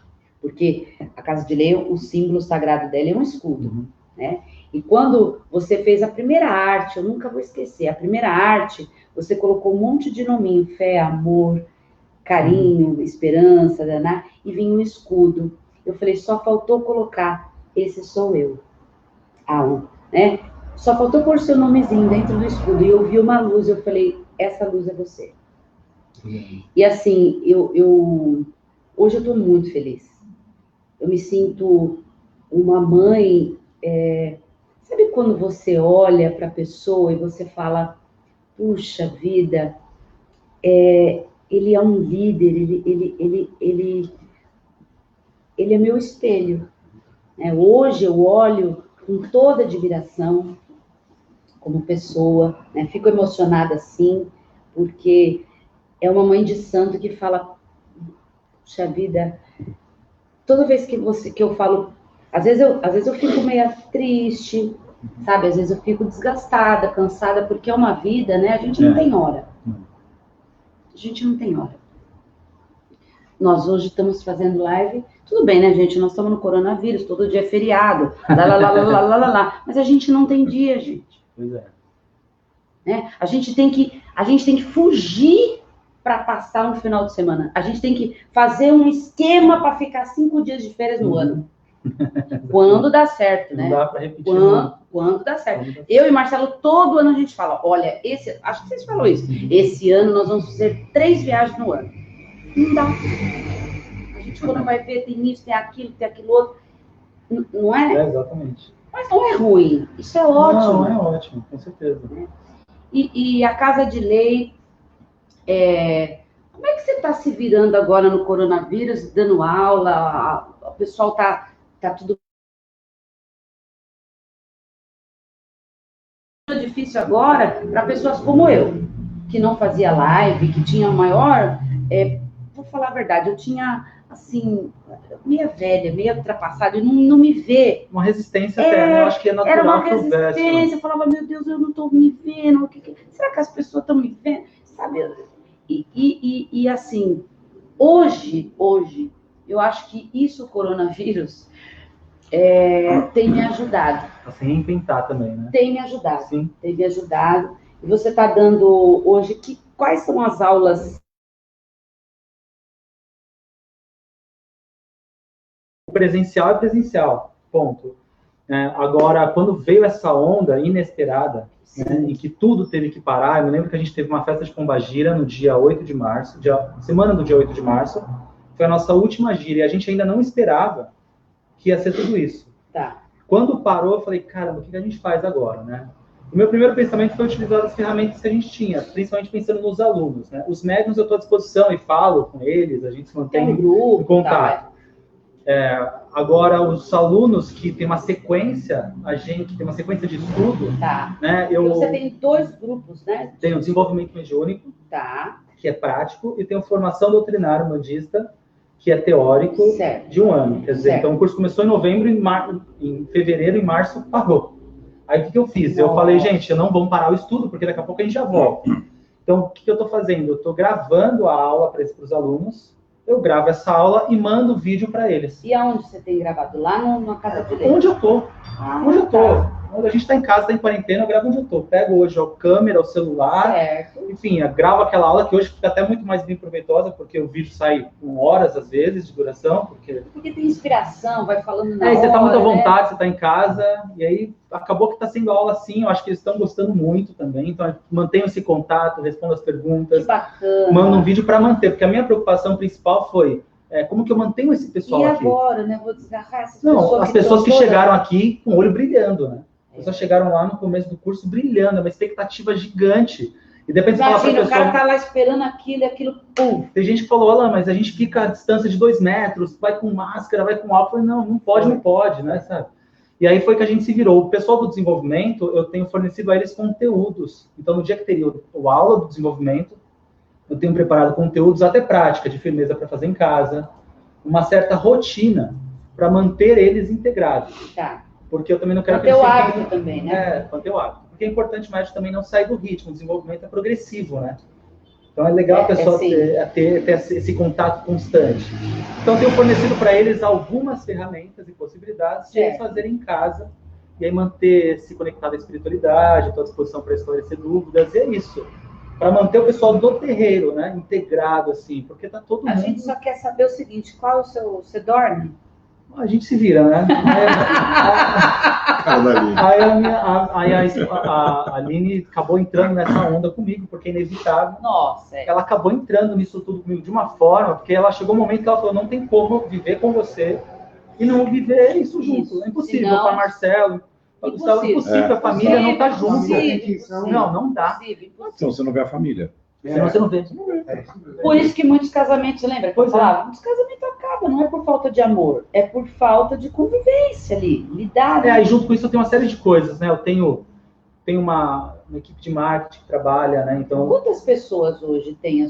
Porque a Casa de Lei, o símbolo sagrado dela é um escudo, né? E quando você fez a primeira arte, eu nunca vou esquecer, a primeira arte, você colocou um monte de nominho: fé, amor, carinho, esperança, né? E vinha um escudo. Eu falei: só faltou colocar: esse sou eu, Alan, né? Só faltou pôr seu nomezinho dentro do escudo. E eu vi uma luz, eu falei: essa luz é você. E assim, hoje eu estou muito feliz. Eu me sinto uma mãe. Sabe quando você olha para a pessoa e você fala: puxa vida, ele é um líder, ele é meu espelho. Hoje eu olho com toda admiração como pessoa, né? Fico emocionada sim, porque é uma mãe de santo que fala: puxa vida, toda vez que eu falo, às vezes eu fico meio triste, sabe? Às vezes eu fico desgastada, cansada, porque é uma vida, né? A gente não tem hora. A gente não tem hora. Nós hoje estamos fazendo live, tudo bem, né, gente? Nós estamos no coronavírus, todo dia é feriado, mas a gente não tem dia, gente. Pois é. Né? A gente tem que fugir para passar um final de semana. A gente tem que fazer um esquema para ficar 5 dias de férias no ano. Quando dá certo, né? Não dá para repetir. Quando dá certo. Eu e Marcelo, todo ano a gente fala: olha, acho que vocês falaram isso. Esse ano nós vamos fazer 3 viagens no ano. Não dá. A gente, quando vai ver, tem isso, tem aquilo outro. Não é? Exatamente. Mas não é ruim. Isso é ótimo. Não, é ótimo, com certeza. E a Casa de Lei, como é que você está se virando agora no coronavírus, dando aula? O pessoal tá tudo difícil agora para pessoas como eu, que não fazia live, que tinha maior... vou falar a verdade, eu tinha, assim, meia velha, meia ultrapassada, e não me vê. Uma resistência até, né? Eu acho que é natural. Era uma que houvesse. resistência, eu falava: meu Deus, eu não estou me vendo, será que as pessoas estão me vendo? Sabe? E assim, hoje, eu acho que isso, o coronavírus, tem me ajudado. A se reinventar também, né? Tem me ajudado. Sim. Tem me ajudado. E você está dando hoje, quais são as aulas? Presencial é presencial, ponto. Agora, quando veio essa onda inesperada, né, em que tudo teve que parar, eu me lembro que a gente teve uma festa de pombagira no dia 8 de março, semana do dia 8 de março, foi a nossa última gira, e a gente ainda não esperava que ia ser tudo isso. Tá. Quando parou, eu falei: caramba, o que a gente faz agora, né? O meu primeiro pensamento foi utilizar as ferramentas que a gente tinha, principalmente pensando nos alunos, né? Os médiums eu estou à disposição e falo com eles, a gente se mantém Tem grupo, em contato. Agora, os alunos que tem uma sequência, a gente tem uma sequência de estudo, Tá. né? E você tem 2 grupos, né? Tem o desenvolvimento mediúnico, Tá. que é prático, e tem a formação doutrinária umbandista, que é teórico, Certo. de 1 ano. Quer dizer, Certo. então o curso começou em novembro, em fevereiro, em março, parou. Aí o que eu fiz? Eu falei, gente, não vamos parar o estudo, porque daqui a pouco a gente já volta. Então, o que eu estou fazendo? Eu estou gravando a aula para os alunos, eu gravo essa aula e mando o vídeo para eles. E aonde você tem gravado? Lá na Casa de Leite? Onde eu estou. Onde eu tô? Tá. Quando a gente está em casa, está em quarentena, eu gravo onde eu tô. Pego hoje a câmera, o celular, Certo. enfim, eu gravo aquela aula que hoje fica até muito mais bem proveitosa, porque o vídeo sai com horas, às vezes, de duração. Porque tem inspiração, vai falando na hora, você está muito à né? vontade, você está em casa, e aí acabou que está sendo aula assim, eu acho que eles estão gostando muito também, então mantenho esse contato, respondo as Que perguntas, bacana. mando um vídeo para manter, porque a minha preocupação principal foi como que eu mantenho esse pessoal E aqui? agora, né? Vou desgarrar essas Não, as pessoas que estão chegaram todas- aqui com o olho brilhando, né? As pessoas chegaram lá no começo do curso brilhando, uma expectativa gigante. E depois você fala pra Imagina, o cara pessoa... tá lá esperando aquilo e aquilo, pum. Tem gente que falou, Alan, mas a gente fica a distância de 2 metros, vai com máscara, vai com álcool. Eu falei, não pode, né, sabe? E aí foi que a gente se virou. O pessoal do desenvolvimento, eu tenho fornecido a eles conteúdos. Então, no dia que teria a aula do desenvolvimento, eu tenho preparado conteúdos até prática, de firmeza para fazer em casa, uma certa rotina para manter eles integrados. Tá. Porque eu também não quero Manter que o eles fiquem... hábito também, né? manter o hábito. Porque é importante mais também não sair do ritmo, o desenvolvimento é progressivo, né? Então é legal a pessoa ter esse contato constante. Então eu tenho fornecido para eles algumas ferramentas e possibilidades de eles fazerem em casa, e aí manter-se conectado à espiritualidade, estou à disposição para esclarecer dúvidas, e é isso. Para manter o pessoal do terreiro, né? Integrado, assim, porque tá todo mundo... A gente só quer saber o seguinte, qual é o seu... Você dorme? A gente se vira, né? Aí a Aline acabou entrando nessa onda comigo, porque é inevitável. Nossa, Ela acabou entrando nisso tudo comigo de uma forma, porque ela chegou um momento que ela falou, não tem como viver com você e não viver isso junto. É impossível. Senão... Com a Marcelo, impossível. A família não tá junto. Não dá. Então você não vê a família. Senão você não vê. Por isso que muitos casamentos, lembra que eu Pois falava? Muitos casamentos acabam, não é por falta de amor, é por falta de convivência ali, lidar. E junto com isso eu tenho uma série de coisas, né? Eu tenho uma equipe de marketing que trabalha, né? Então... Quantas pessoas hoje tem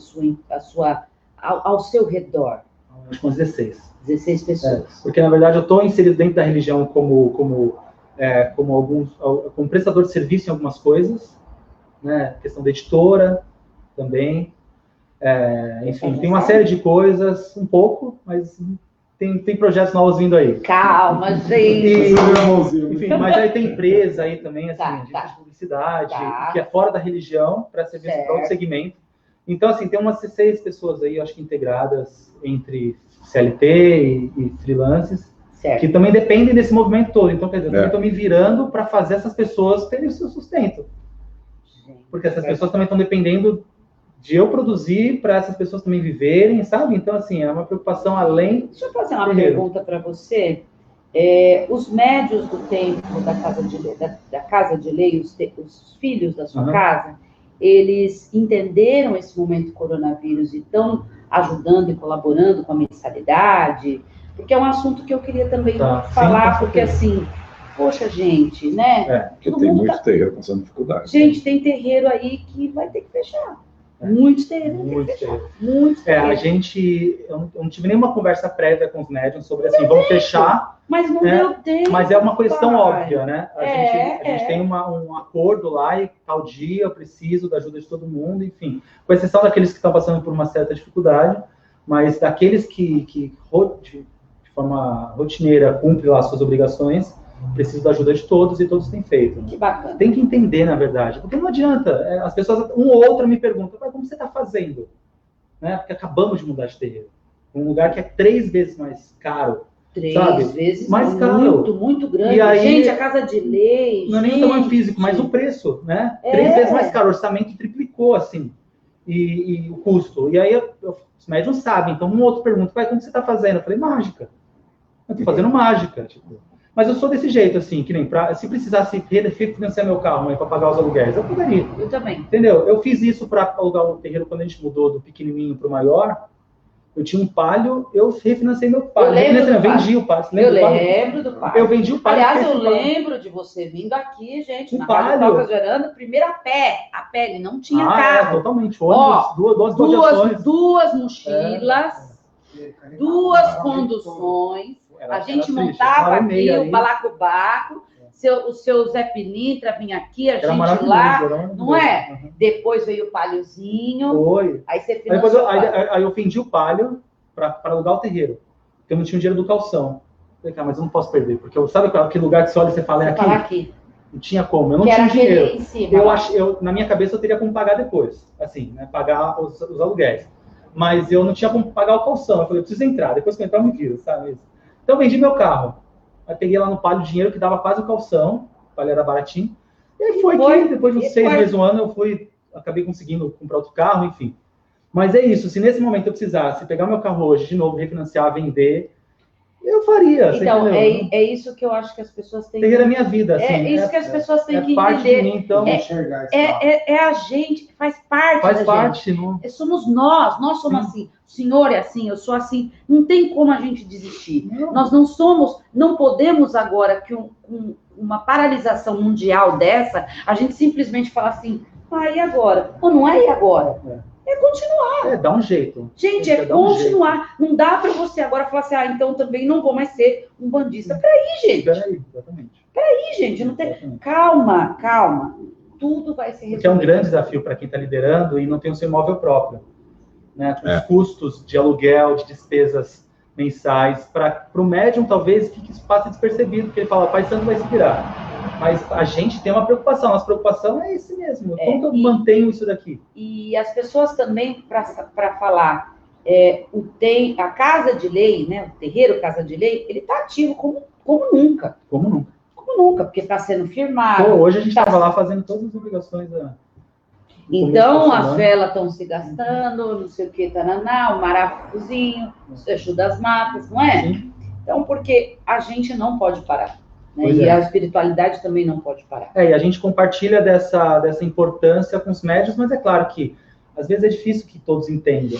ao seu redor? Acho que umas 16. 16 pessoas. Porque, na verdade, eu estou inserido dentro da religião como prestador de serviço em algumas coisas, né? Questão da editora também. Enfim, tem uma série de coisas, um pouco, mas tem projetos novos vindo aí. Calma, gente! Enfim, mas aí tem empresa aí também, assim, de publicidade, que é fora da religião, para serviço para outro segmento. Então, assim, tem umas 16 pessoas aí, eu acho que integradas entre CLT e freelances, que também dependem desse movimento todo. Então, quer dizer, eu também estou me virando para fazer essas pessoas terem o seu sustento. Porque essas pessoas também estão dependendo de eu produzir para essas pessoas também viverem, sabe? Então, assim, é uma preocupação além... Deixa eu fazer uma pergunta para você. Os médios do templo da Casa de Lei, os filhos da sua casa, eles entenderam esse momento coronavírus e estão ajudando e colaborando com a mensalidade? Porque é um assunto que eu queria também falar, porque assim, poxa, gente, né? Porque tem muito terreiro passando dificuldade. Gente, tem terreiro aí que vai ter que fechar. Muitos terreiros. A gente... Eu não tive nenhuma conversa prévia com os médiuns sobre assim, vamos fechar. Mas não deu tempo. Mas é uma questão óbvia, né? A gente tem um acordo lá e tal dia eu preciso da ajuda de todo mundo, enfim. Com exceção daqueles que estão passando por uma certa dificuldade, mas daqueles que de forma rotineira cumprem lá suas obrigações, preciso da ajuda de todos e todos têm feito. Né? Que bacana. Tem que entender, na verdade, porque não adianta. As pessoas, um ou outro me perguntam, como você está fazendo? Né? Porque acabamos de mudar de terreiro. Um lugar que é 3 vezes mais caro. 3 vezes mais caro. Muito grande. E aí, gente, a Casa de Lei. Não é nem o tamanho físico, mas o preço, né? 3 vezes mais caro. O orçamento triplicou, assim. E o custo. E aí, os médiuns sabem. Então, um outro pergunta, como você está fazendo? Eu falei, mágica. Eu estou fazendo mágica, tipo. Mas eu sou desse jeito, assim, que nem se precisasse refinanciar meu carro, mãe, para pagar os aluguéis, eu pagaria. Eu também. Entendeu? Eu fiz isso para alugar o terreno quando a gente mudou do pequenininho para o maior. Eu tinha um Palio, eu refinancei meu Palio. Eu vendi o Palio. Eu lembro do Palio. Eu vendi o Palio. Aliás, eu lembro de você vindo aqui, gente, na Rádio Toca Gerando, primeiro a pé, ele não tinha carro. Totalmente. Ônibus, duas mochilas, duas conduções. A gente montava aqui o balacobaco. O seu Zé Pilintra vinha aqui, a gente lá, não é? Uhum. Depois veio o Paliozinho. Foi. Aí você financiou. Aí eu vendi o Palio para alugar o terreiro. Porque eu não tinha o dinheiro do calção. Falei, cara, mas eu não posso perder. Porque sabe aquele lugar que você olha e você fala, é aqui? Aqui. Não tinha como, eu não tinha dinheiro. Na minha cabeça eu teria como pagar depois. Assim, né? Pagar os aluguéis. Mas eu não tinha como pagar o calção. Eu falei, eu preciso entrar. Depois que eu entrar, eu me viro, sabe? Então eu vendi meu carro. Aí peguei lá no Palio o dinheiro que dava quase o calção, o Palio era baratinho. E aí foi que, depois de uns 6 meses, um ano, acabei conseguindo comprar outro carro, enfim. Mas é isso, se nesse momento eu precisasse pegar meu carro hoje, de novo, refinanciar, vender, eu faria. Então, é isso que eu acho que as pessoas têm que entender. É a minha vida, assim. É isso que as pessoas têm que parte entender. De mim, então, é a gente que faz parte da gente. Não... Somos nós somos assim. O senhor é assim, eu sou assim. Não tem como a gente desistir. Não. Nós não podemos agora que uma paralisação mundial dessa, a gente simplesmente falar assim, e agora? Ou não é e agora? É continuar. Dá um jeito. Gente, continuar. Não dá para você agora falar assim, então também não vou mais ser um bandista. Peraí, gente. Peraí, gente. Não tem... Calma. Tudo vai ser resolvido. Porque é um grande desafio para quem está liderando e não tem o seu imóvel próprio. Né? Os custos de aluguel, de despesas mensais. Para o médium, talvez, que isso passe despercebido, porque ele fala, pai santo vai se virar. Mas a gente tem uma preocupação. Nossa preocupação é esse mesmo. Como que eu mantenho isso daqui? E as pessoas também, para falar, a Casa de Lei, né, o terreiro Casa de Lei, ele está ativo como nunca. Como nunca, porque está sendo firmado. Hoje a gente estava lá fazendo todas as obrigações Então, as velas estão se gastando, não sei o que, taraná, o marafuzinho, o Exu das Matas, não é? Sim. Então, porque a gente não pode parar. Né? E a espiritualidade também não pode parar. E a gente compartilha dessa importância com os médios, mas é claro que, às vezes, é difícil que todos entendam.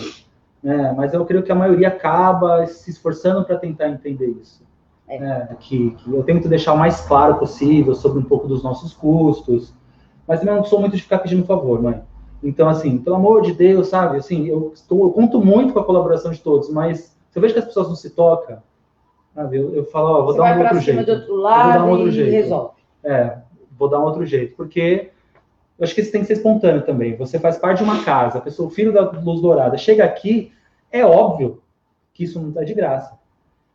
Né? Mas eu creio que a maioria acaba se esforçando para tentar entender isso. Que eu tento deixar o mais claro possível sobre um pouco dos nossos custos, mas também não sou muito de ficar pedindo favor, mãe. Então, assim, pelo amor de Deus, sabe? Assim, eu conto muito com a colaboração de todos, mas se eu vejo que as pessoas não se tocam, sabe? Eu falo, vou dar um outro jeito. Você vai para cima do outro lado e resolve. Vou dar um outro jeito, porque eu acho que isso tem que ser espontâneo também. Você faz parte de uma casa, o filho da luz dourada, chega aqui, é óbvio que isso não está de graça.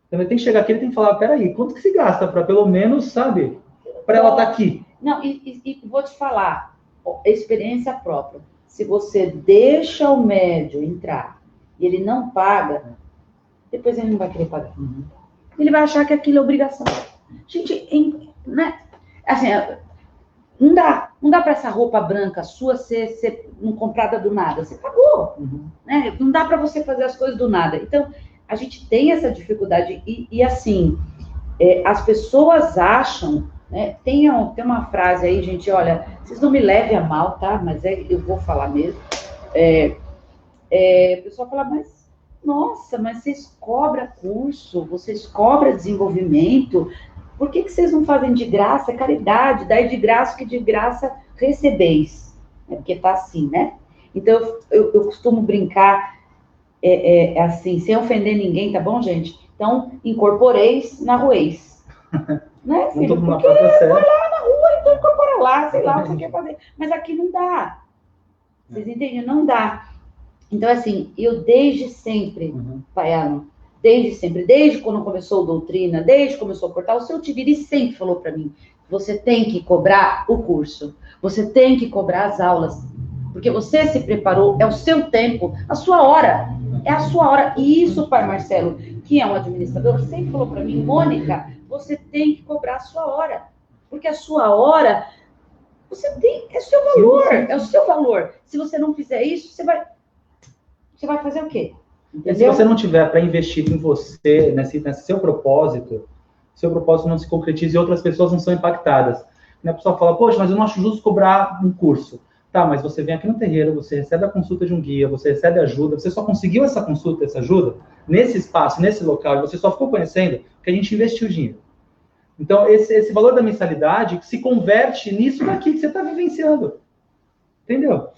Então, ele tem que chegar aqui, ele tem que falar, peraí, quanto que se gasta para pelo menos, sabe, para ela estar aqui? Não, e vou te falar, experiência própria. Se você deixa o médium entrar e ele não paga, depois ele não vai querer pagar. Uhum. Ele vai achar que aquilo é obrigação. Gente, né? Assim, não dá para essa roupa branca sua ser não comprada do nada. Você pagou. Uhum. Né? Não dá para você fazer as coisas do nada. Então, a gente tem essa dificuldade. E assim, as pessoas acham... Né? Tem uma frase aí, gente, olha, vocês não me levem a mal, tá? Mas eu vou falar mesmo. O pessoal fala, nossa, mas vocês cobram curso, vocês cobram desenvolvimento, por que vocês não fazem de graça? Caridade, dai de graça que de graça recebeis. Porque tá assim, né? Então, eu costumo brincar assim, sem ofender ninguém, tá bom, gente? Então, incorporeis na rueis. Né, filho? Porque vai lá na rua, então incorpora lá, sei lá o que você quer fazer. Mas aqui não dá. Vocês entendem? Não dá. Então, assim, eu desde sempre, Pai Alan, desde quando começou a doutrina, desde que começou a cortar, o seu Tibiri sempre falou para mim, você tem que cobrar o curso, você tem que cobrar as aulas, porque você se preparou, é o seu tempo, a sua hora, é a sua hora. E isso, Pai Marcelo, que é um administrador, sempre falou para mim, Mônica, você tem que cobrar a sua hora, porque a sua hora, é o seu valor, é o seu valor. Se você não fizer isso, você vai fazer o quê? Entendeu? Se você não tiver para investir em você, nesse seu propósito, seu propósito não se concretiza e outras pessoas não são impactadas. E a pessoa fala, poxa, mas eu não acho justo cobrar um curso. Tá, mas você vem aqui no terreiro, você recebe a consulta de um guia, você recebe ajuda, você só conseguiu essa consulta, essa ajuda, nesse espaço, nesse local, e você só ficou conhecendo porque a gente investiu dinheiro. Então, esse valor da mensalidade se converte nisso daqui que você está vivenciando. Entendeu?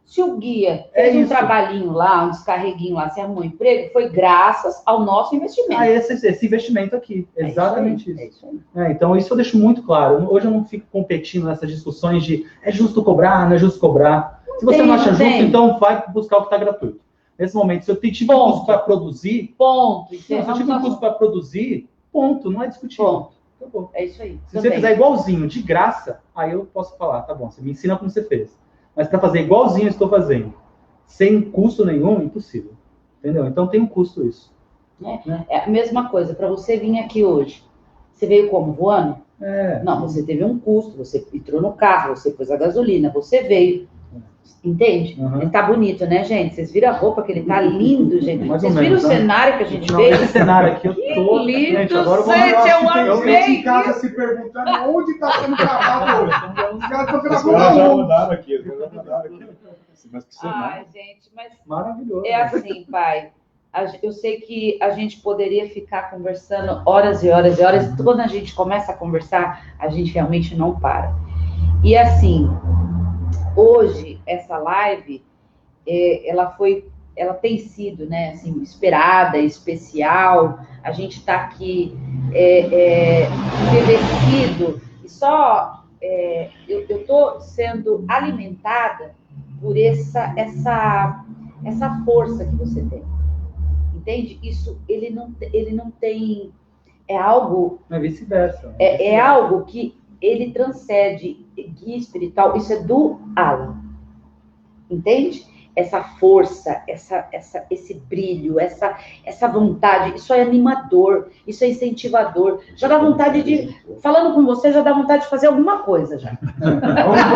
Se o guia fez um trabalhinho lá, um descarreguinho lá, se arrumou um emprego, foi graças ao nosso investimento. Esse investimento aqui. Exatamente isso. É isso aí. Então, isso eu deixo muito claro. Hoje eu não fico competindo nessas discussões de é justo cobrar, não é justo cobrar. Se você não acha justo, então vai buscar o que está gratuito. Nesse momento, se eu tive um custo para produzir... Ponto. Se eu tive um custo para produzir, ponto, não é discutível. Ponto. Acabou. É isso aí. Se você fizer igualzinho, de graça, aí eu posso falar, tá bom, você me ensina como você fez. Mas para fazer igualzinho eu estou fazendo, sem custo nenhum, impossível. Entendeu? Então tem um custo isso. É a mesma coisa, para você vir aqui hoje, você veio como? Voando? Não, você teve um custo, você entrou no carro, você pôs a gasolina, você veio. Entende? Ele tá bonito, né, gente? Vocês viram a roupa que ele tá lindo, gente. Vocês viram o cenário que a gente fez? Esse cenário aqui, eu tô... lindo, gente, agora eu amei. Tem gente em casa se perguntando onde tá sendo gravado hoje. Os caras estão gravando. Já mudaram aqui. Mas que Ai, gente, mas maravilhoso. é assim, pai. Eu sei que a gente poderia ficar conversando horas e horas e horas. E quando a gente começa a conversar, a gente realmente não para. E assim, hoje, essa live, ela tem sido, né, assim, esperada, especial. A gente está aqui envelhecido e só eu estou sendo alimentada por essa força que você tem. Entende? Isso, ele não tem... É algo... É vice-versa. É algo que ele transcende guia espiritual. Isso é do Alan. Entende? Essa força, esse brilho, essa vontade, isso é animador, isso é incentivador. Já dá vontade de... Falando com você, já dá vontade de fazer alguma coisa já. Vamos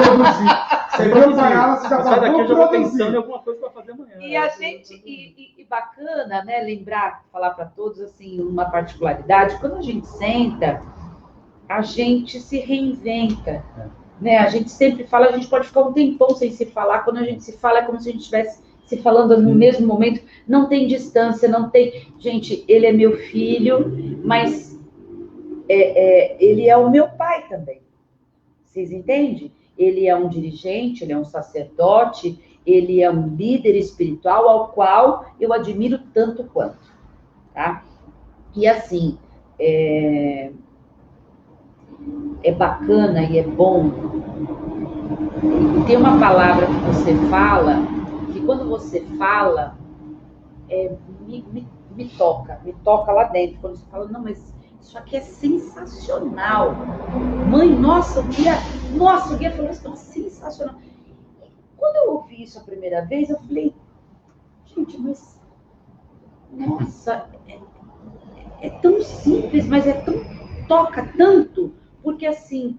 produzir. Você viu para ela, você já Sai daqui, eu já vou pensando produzir. em alguma coisa para fazer amanhã. E a gente, e bacana, né, lembrar, falar para todos, assim, uma particularidade, quando a gente senta, a gente se reinventa, né, a gente sempre fala, a gente pode ficar um tempão sem se falar, quando a gente se fala é como se a gente estivesse se falando no mesmo momento, não tem distância, não tem... Gente, ele é meu filho, mas ele é o meu pai também, vocês entendem? Ele é um dirigente, ele é um sacerdote, ele é um líder espiritual ao qual eu admiro tanto quanto, tá? E assim, é bacana e é bom. E tem uma palavra que você fala, que quando você fala, me toca lá dentro. Quando você fala, não, mas isso aqui é sensacional. Mãe, nossa, o guia falou isso, é sensacional. E quando eu ouvi isso a primeira vez, eu falei, gente, mas, nossa, é tão simples, mas toca tanto, porque assim,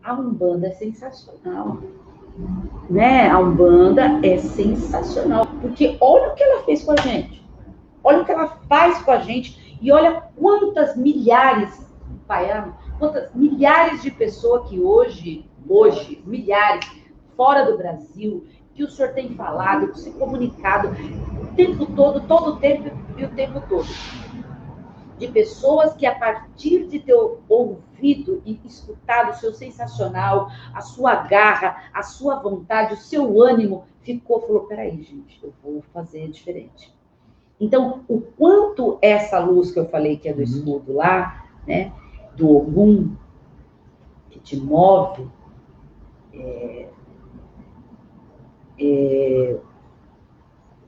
a Umbanda é sensacional, né? A Umbanda é sensacional, porque olha o que ela fez com a gente, olha o que ela faz com a gente, e olha quantas milhares, Paiano, quantas milhares de pessoas que hoje, milhares, fora do Brasil, que o senhor tem falado, se comunicado o tempo todo o tempo e o tempo todo. De pessoas que, a partir de ter ouvido e escutado o seu sensacional, a sua garra, a sua vontade, o seu ânimo, falou, peraí, gente, eu vou fazer diferente. Então, o quanto essa luz que eu falei, que é do escudo lá, né, do Ogum, que te move,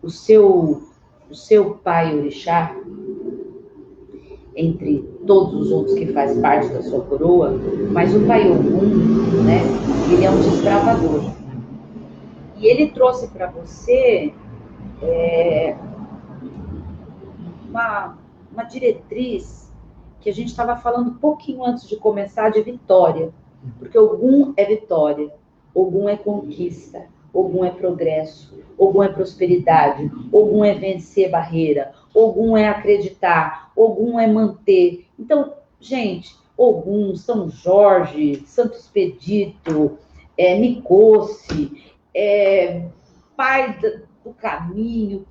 o seu pai orixá, entre todos os outros que faz parte da sua coroa, mas o pai Ogum, né, ele é um desbravador. E ele trouxe para você uma diretriz que a gente estava falando um pouquinho antes de começar, de vitória. Porque Ogum é vitória, Ogum é conquista, Ogum é progresso, Ogum é prosperidade, Ogum é vencer barreira, Ogum é acreditar, Ogum é manter. Então, gente, Ogum, São Jorge, Santo Expedito, Nicôce, Pai do Caminho,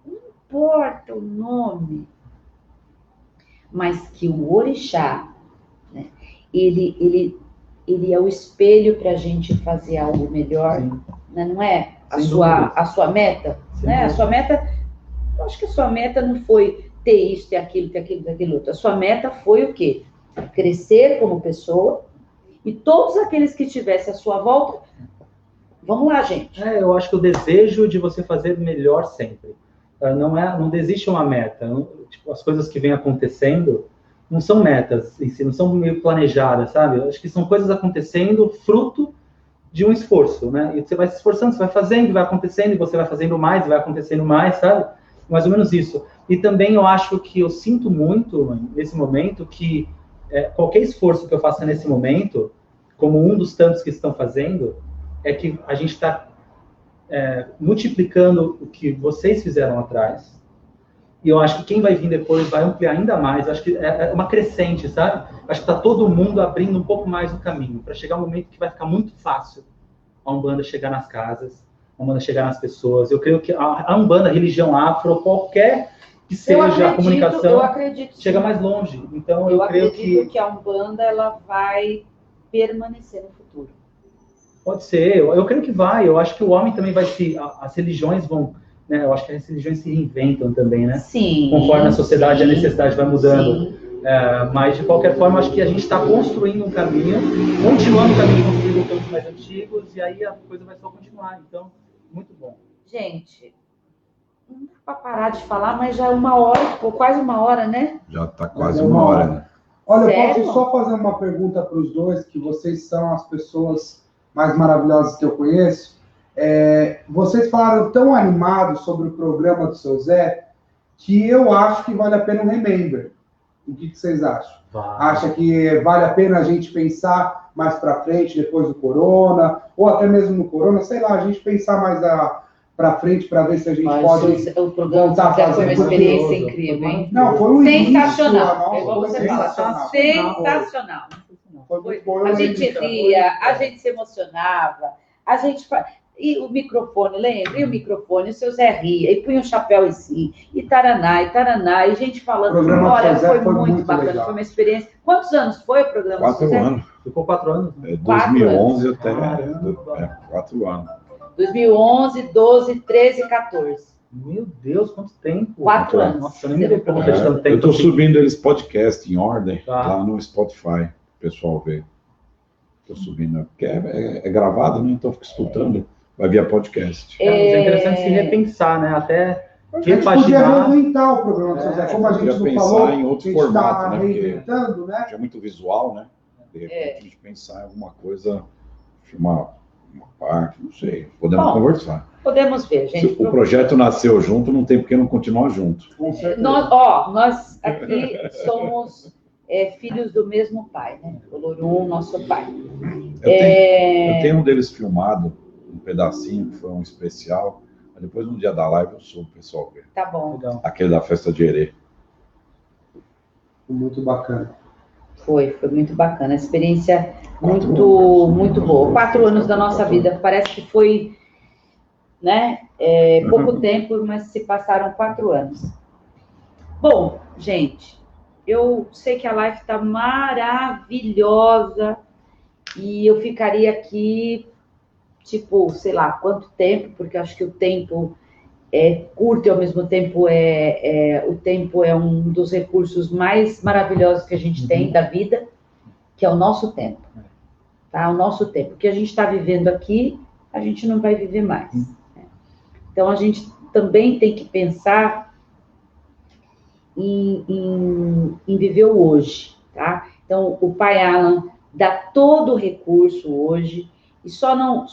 não importa o nome, mas que o orixá, né, ele é o espelho para a gente fazer algo melhor, né, não é? A sua meta, né? A sua meta, eu acho que a sua meta não foi ter isso, ter aquilo, outro. A sua meta foi o quê? Crescer como pessoa, e todos aqueles que tivessem à sua volta, vamos lá, gente. Eu acho que o desejo de você fazer melhor sempre. Não existe uma meta. Tipo, as coisas que vêm acontecendo não são metas em si, não são meio planejadas, sabe? Eu acho que são coisas acontecendo fruto de um esforço, né? E você vai se esforçando, você vai fazendo, vai acontecendo, e você vai fazendo mais, e vai acontecendo mais, sabe? Mais ou menos isso. E também eu acho que eu sinto muito, nesse momento, que qualquer esforço que eu faça nesse momento, como um dos tantos que estão fazendo, é que a gente está multiplicando o que vocês fizeram atrás. E eu acho que quem vai vir depois vai ampliar ainda mais. Eu acho que é uma crescente, sabe? Eu acho que está todo mundo abrindo um pouco mais o caminho, para chegar um momento que vai ficar muito fácil a Umbanda chegar nas casas, a Umbanda chegar nas pessoas. Eu creio que a Umbanda, a religião afro, qualquer que seja a comunicação, chega mais longe. Então, eu creio que a Umbanda ela vai permanecer no futuro. Pode ser, eu creio que vai. Eu acho que o homem também vai as religiões vão, né? Eu acho que as religiões se reinventam também, né? Sim. Conforme a sociedade, a necessidade vai mudando. Mas, de qualquer forma, acho que a gente está construindo um caminho, continuando o caminho construído pelos mais antigos, e aí a coisa vai só continuar. Então, muito bom. Gente, não dá para parar de falar, mas já é 1 hora, quase 1 hora, né? Já está quase 1 hora, né? Olha, Sério? eu posso só fazer uma pergunta para os dois, que vocês são as pessoas mais maravilhosas que eu conheço. Vocês falaram tão animados sobre o programa do seu Zé, que eu acho que vale a pena um remember. O que vocês acham? Acha que vale a pena a gente pensar mais para frente, depois do Corona, ou até mesmo no Corona, sei lá, a gente pensar mais para frente para ver se a gente pode o programa voltar a fazer. Foi uma experiência incrível, hein? Não, foi um sensacional. Início, igual você fala, sensacional. Foi muito bom. A gente ria, a gente se emocionava, e o microfone, lembra? E o microfone, o seu Zé ria, e punha um chapéu em si, e taraná, e gente falando. Olha, foi muito bacana, legal. Foi uma experiência. Quantos anos foi o programa? 4 anos. Ficou 4 anos. 2011 até 4 anos. 2011, 12, 13, 14. Meu Deus, quanto tempo. 4 anos. Nossa, eu nem me lembro como fez tanto tempo. Eu estou subindo eles podcast em ordem, Tá. lá no Spotify, o pessoal vê. Estou subindo, porque é gravado, né? Então eu fico escutando, vai via podcast. Mas é interessante se repensar, né? Até a gente podia reinventar o programa do seu Zé, como a gente não pensar falou, em outro a gente formato, está né? reinventando, né? Já é muito visual, né? De repente a gente pensar em alguma coisa, filmar uma parte, não sei. Podemos conversar. Podemos ver, gente. Se o projeto nasceu junto, não tem por que não continuar junto. Nós aqui somos filhos do mesmo pai, né? O Lorum, nosso pai. Eu tenho um deles filmado, um pedacinho, que foi um especial. Mas depois, no dia da live, eu sou o pessoal ver. Tá bom. Legal. Aquele da festa de Herê. Muito bacana. Foi muito bacana. A experiência muito boa. 4 anos da nossa vida. Parece que foi, né? Pouco tempo, mas se passaram 4 anos. Bom, gente, eu sei que a live está maravilhosa e eu ficaria aqui, tipo, sei lá, quanto tempo, porque acho que o tempo é curto e ao mesmo tempo o tempo é um dos recursos mais maravilhosos que a gente tem da vida, que é o nosso tempo, tá? O nosso tempo. O que a gente está vivendo aqui, a gente não vai viver mais. Né? Então, a gente também tem que pensar em viver o hoje, tá? Então, o pai Alan dá todo o recurso hoje e só não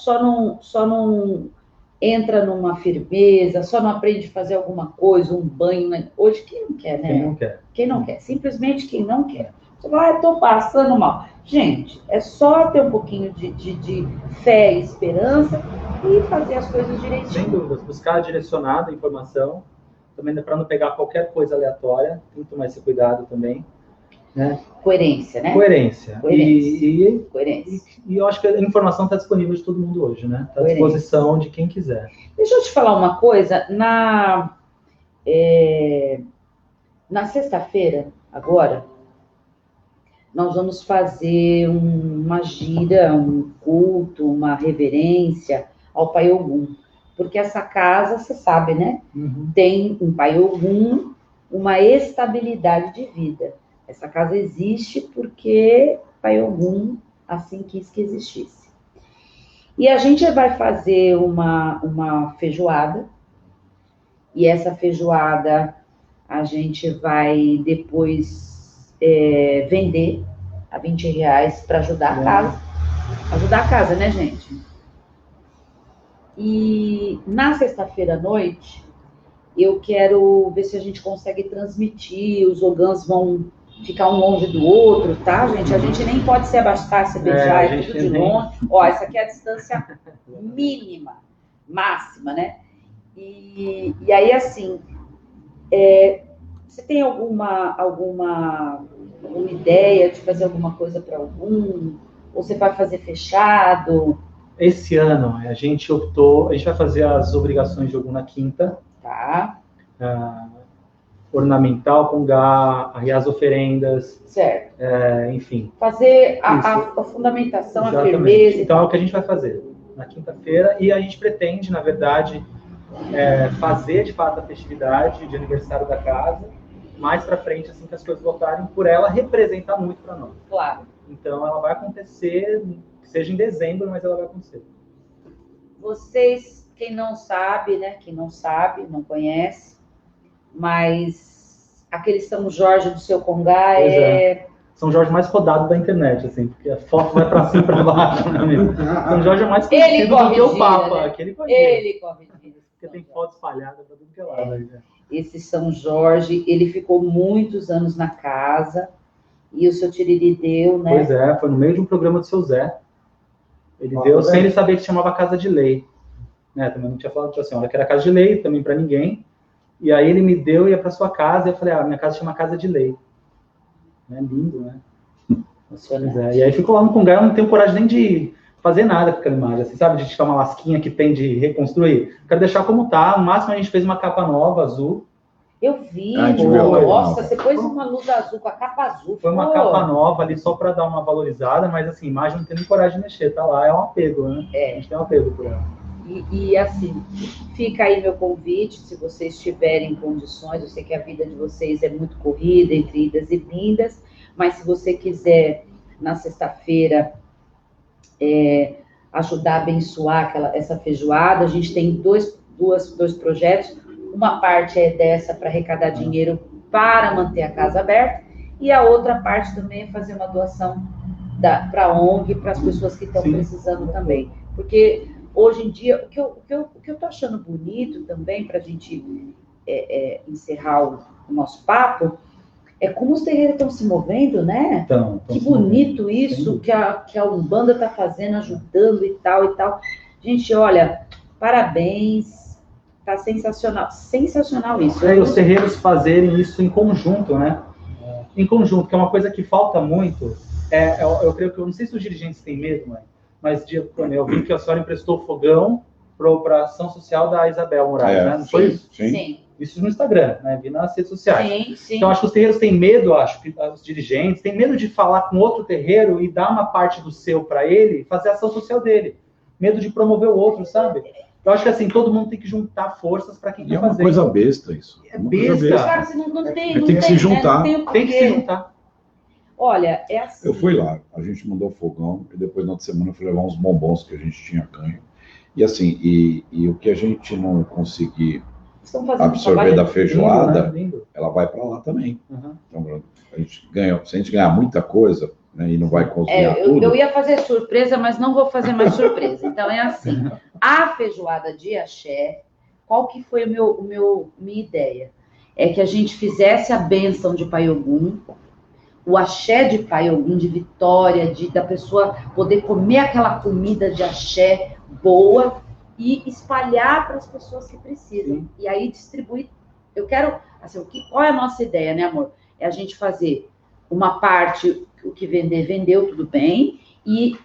entra numa firmeza, só não aprende a fazer alguma coisa, um banho. Hoje, quem não quer, né? Quem não quer. Quem não quer. Simplesmente quem não quer. Você vai, estou passando mal. Gente, é só ter um pouquinho de fé e esperança e fazer as coisas direitinho. Sem dúvidas. Buscar direcionada a informação. Também para não pegar qualquer coisa aleatória. Tem que tomar esse cuidado também. né? Coerência, né? Coerência. Coerência. E eu acho que a informação está disponível de todo mundo hoje, né? Está à disposição de quem quiser. Deixa eu te falar uma coisa. Na sexta-feira, agora, nós vamos fazer uma gira, um culto, uma reverência ao Pai Ogum. Porque essa casa, você sabe, né? Tem um Pai Ogum, uma estabilidade de vida. Essa casa existe porque Pai Ogum assim quis que existisse. E a gente vai fazer uma feijoada. E essa feijoada a gente vai depois vender a R$20 para ajudar a casa. Ajudar a casa, né, gente? E na sexta-feira à noite, eu quero ver se a gente consegue transmitir, os ogãs vão ficar um longe do outro, tá, gente? A gente nem pode se abastar, se beijar, é tudo de longe. Ó, essa aqui é a distância mínima, máxima, né? E aí, assim, você tem alguma ideia de fazer alguma coisa para algum? Ou você vai fazer fechado? Esse ano, a gente vai fazer as obrigações de Ogum na quinta. Tá. Ornamental, congá, arriar as oferendas. Certo. Enfim. Fazer a fundamentação, exatamente. A firmeza. Então, é o que a gente vai fazer na quinta-feira. E a gente pretende, na verdade, fazer, de fato, a festividade de aniversário da casa, mais para frente, assim que as coisas voltarem, por ela representar muito para nós. Claro. Então, ela vai acontecer, seja em dezembro, mas ela vai acontecer. Vocês, quem não sabe, né? Quem não sabe, não conhece, mas aquele São Jorge do seu Congá São Jorge mais rodado da internet, assim, porque a foto vai para cima e para baixo, né, amigo? São Jorge é mais conhecido do que o Papa. Né? Aquele ele corre gira. Porque tem foto espalhada para tudo que é lado aí, né? Esse São Jorge, ele ficou muitos anos na casa e o seu Tiriri deu, né? Pois é, foi no meio de um programa do seu Zé. Ele deu sem ele saber que se chamava Casa de Lei. Né? Também não tinha falado para a senhora que era Casa de Lei, também para ninguém. E aí ele me deu e ia para sua casa, e eu falei, minha casa chama Casa de Lei. É lindo, né? Pois é. E aí ficou lá no Congá, eu não tenho coragem nem de fazer nada com aquela imagem, assim, sabe? De tirar uma lasquinha que tem de reconstruir. Quero deixar como tá. No máximo a gente fez uma capa nova, azul. Eu vi. Nossa, você pôs uma luz azul com a capa azul. Foi uma capa nova ali só para dar uma valorizada, mas assim, imagem não tem nem coragem de mexer, tá lá, é um apego, né? A gente tem um apego por ela. E assim, fica aí meu convite, se vocês tiverem condições, eu sei que a vida de vocês é muito corrida, entre idas e vindas, mas se você quiser, na sexta-feira, ajudar a abençoar essa feijoada, a gente tem dois projetos, uma parte é dessa para arrecadar dinheiro para manter a casa aberta, e a outra parte também é fazer uma doação para a ONG, para as pessoas que estão precisando também, porque hoje em dia, o que eu tô achando bonito também, para a gente encerrar o nosso papo, é como os terreiros estão se movendo, né? Então, que bonito isso que a Umbanda está fazendo, ajudando e tal. Gente, olha, parabéns, tá sensacional. Sensacional isso. E os terreiros fazerem isso em conjunto, né? Em conjunto, que é uma coisa que falta muito. Eu creio que, eu não sei se os dirigentes têm medo, mas eu vi que a senhora emprestou fogão para a ação social da Isabel Moraes, né? Não foi isso? Sim. Isso no Instagram, né? Vi nas redes sociais. Sim. Então, acho que os terreiros têm medo, que os dirigentes têm medo de falar com outro terreiro e dar uma parte do seu para ele, fazer a ação social dele. Medo de promover o outro, sabe? Eu acho que assim, todo mundo tem que juntar forças para quem quer fazer. É uma coisa besta isso. É besta. Cara, você não tem que se juntar. Né? Tem que se juntar. Olha, é assim. Eu fui lá, a gente mandou fogão, e depois na outra semana eu fui levar uns bombons que a gente tinha ganho. E assim, e o que a gente não conseguir absorver da feijoada, lindo, né? ela vai para lá também. Então, a gente ganha, se a gente ganhar muita coisa, né, e não vai cozinhar tudo... Eu ia fazer surpresa, mas não vou fazer mais surpresa. Então é assim, a feijoada de axé, qual que foi minha ideia? É que a gente fizesse a bênção de Pai Ogum, o axé de Pai Ogum, de vitória, da pessoa poder comer aquela comida de axé boa e espalhar para as pessoas que precisam. Sim. E aí distribuir. Eu quero, assim, qual é a nossa ideia, né, amor? É a gente fazer uma parte, o que vender, vendeu, tudo bem, e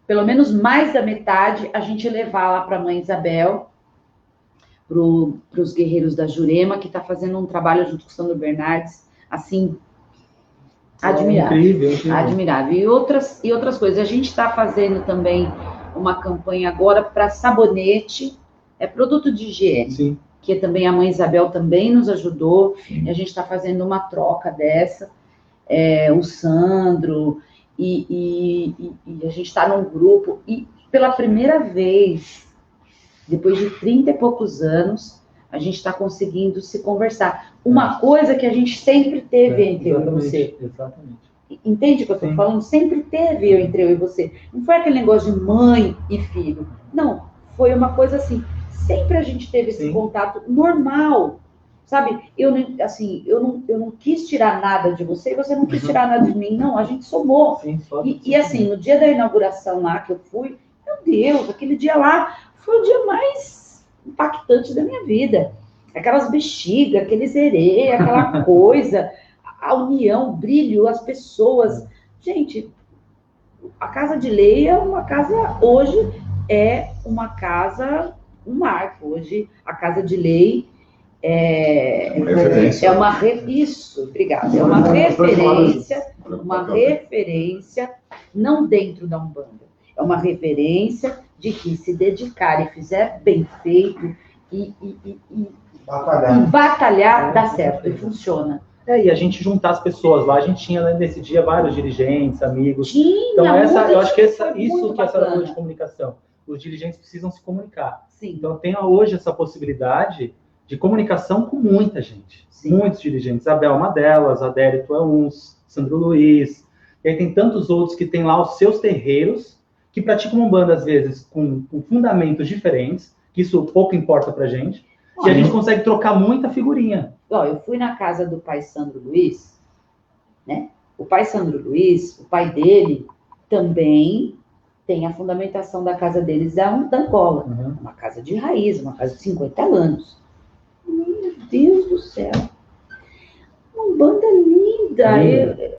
pelo menos mais da metade a gente levar lá para a Mãe Isabel, para os guerreiros da Jurema, que está fazendo um trabalho junto com o Sandro Bernardes, assim, admirável. Incrível. Admirável. E outras coisas. A gente está fazendo também uma campanha agora para sabonete, produto de higiene. Sim. Que também a Mãe Isabel também nos ajudou. E a gente está fazendo uma troca dessa. O Sandro, e a gente está num grupo. E pela primeira vez, depois de 30 e poucos anos, a gente está conseguindo se conversar. Uma coisa que a gente sempre teve entre eu e você. Exatamente. Entende o que eu estou falando? Sempre teve entre eu e você. Não foi aquele negócio de mãe e filho. Não, foi uma coisa assim. Sempre a gente teve esse contato normal. Sabe? Eu não quis tirar nada de você e você não quis tirar nada de mim. Não, a gente somou. Sim, e assim, no dia da inauguração lá que eu fui, meu Deus, aquele dia lá foi o dia mais impactante da minha vida. Aquelas bexigas, aquele zerê, aquela coisa, a união, o brilho, as pessoas. Gente, a Casa de Lei hoje é uma casa, um marco. Hoje, a Casa de Lei referência. Isso, obrigada. É uma referência, não dentro da Umbanda. É uma referência de que se dedicar e fizer bem feito e batalhar, dá certo e funciona. E a gente juntar as pessoas lá, a gente tinha nesse dia vários dirigentes, amigos. Então, eu acho que isso que é essa rua de comunicação. Os dirigentes precisam se comunicar. Sim. Então, tem hoje essa possibilidade de comunicação com muita gente. Sim. Muitos dirigentes. A Bel é uma delas, a Dérito é um, Sandro Luiz. E aí tem tantos outros que têm lá os seus terreiros, que praticam Umbanda, às vezes, com fundamentos diferentes, que isso pouco importa pra gente. E a gente consegue trocar muita figurinha. Eu fui na casa do pai Sandro Luiz, né? O pai Sandro Luiz, o pai dele, também tem a fundamentação da casa deles, da Angola. Uma casa de raiz, uma casa de 50 anos. Meu Deus do céu. Uma banda linda.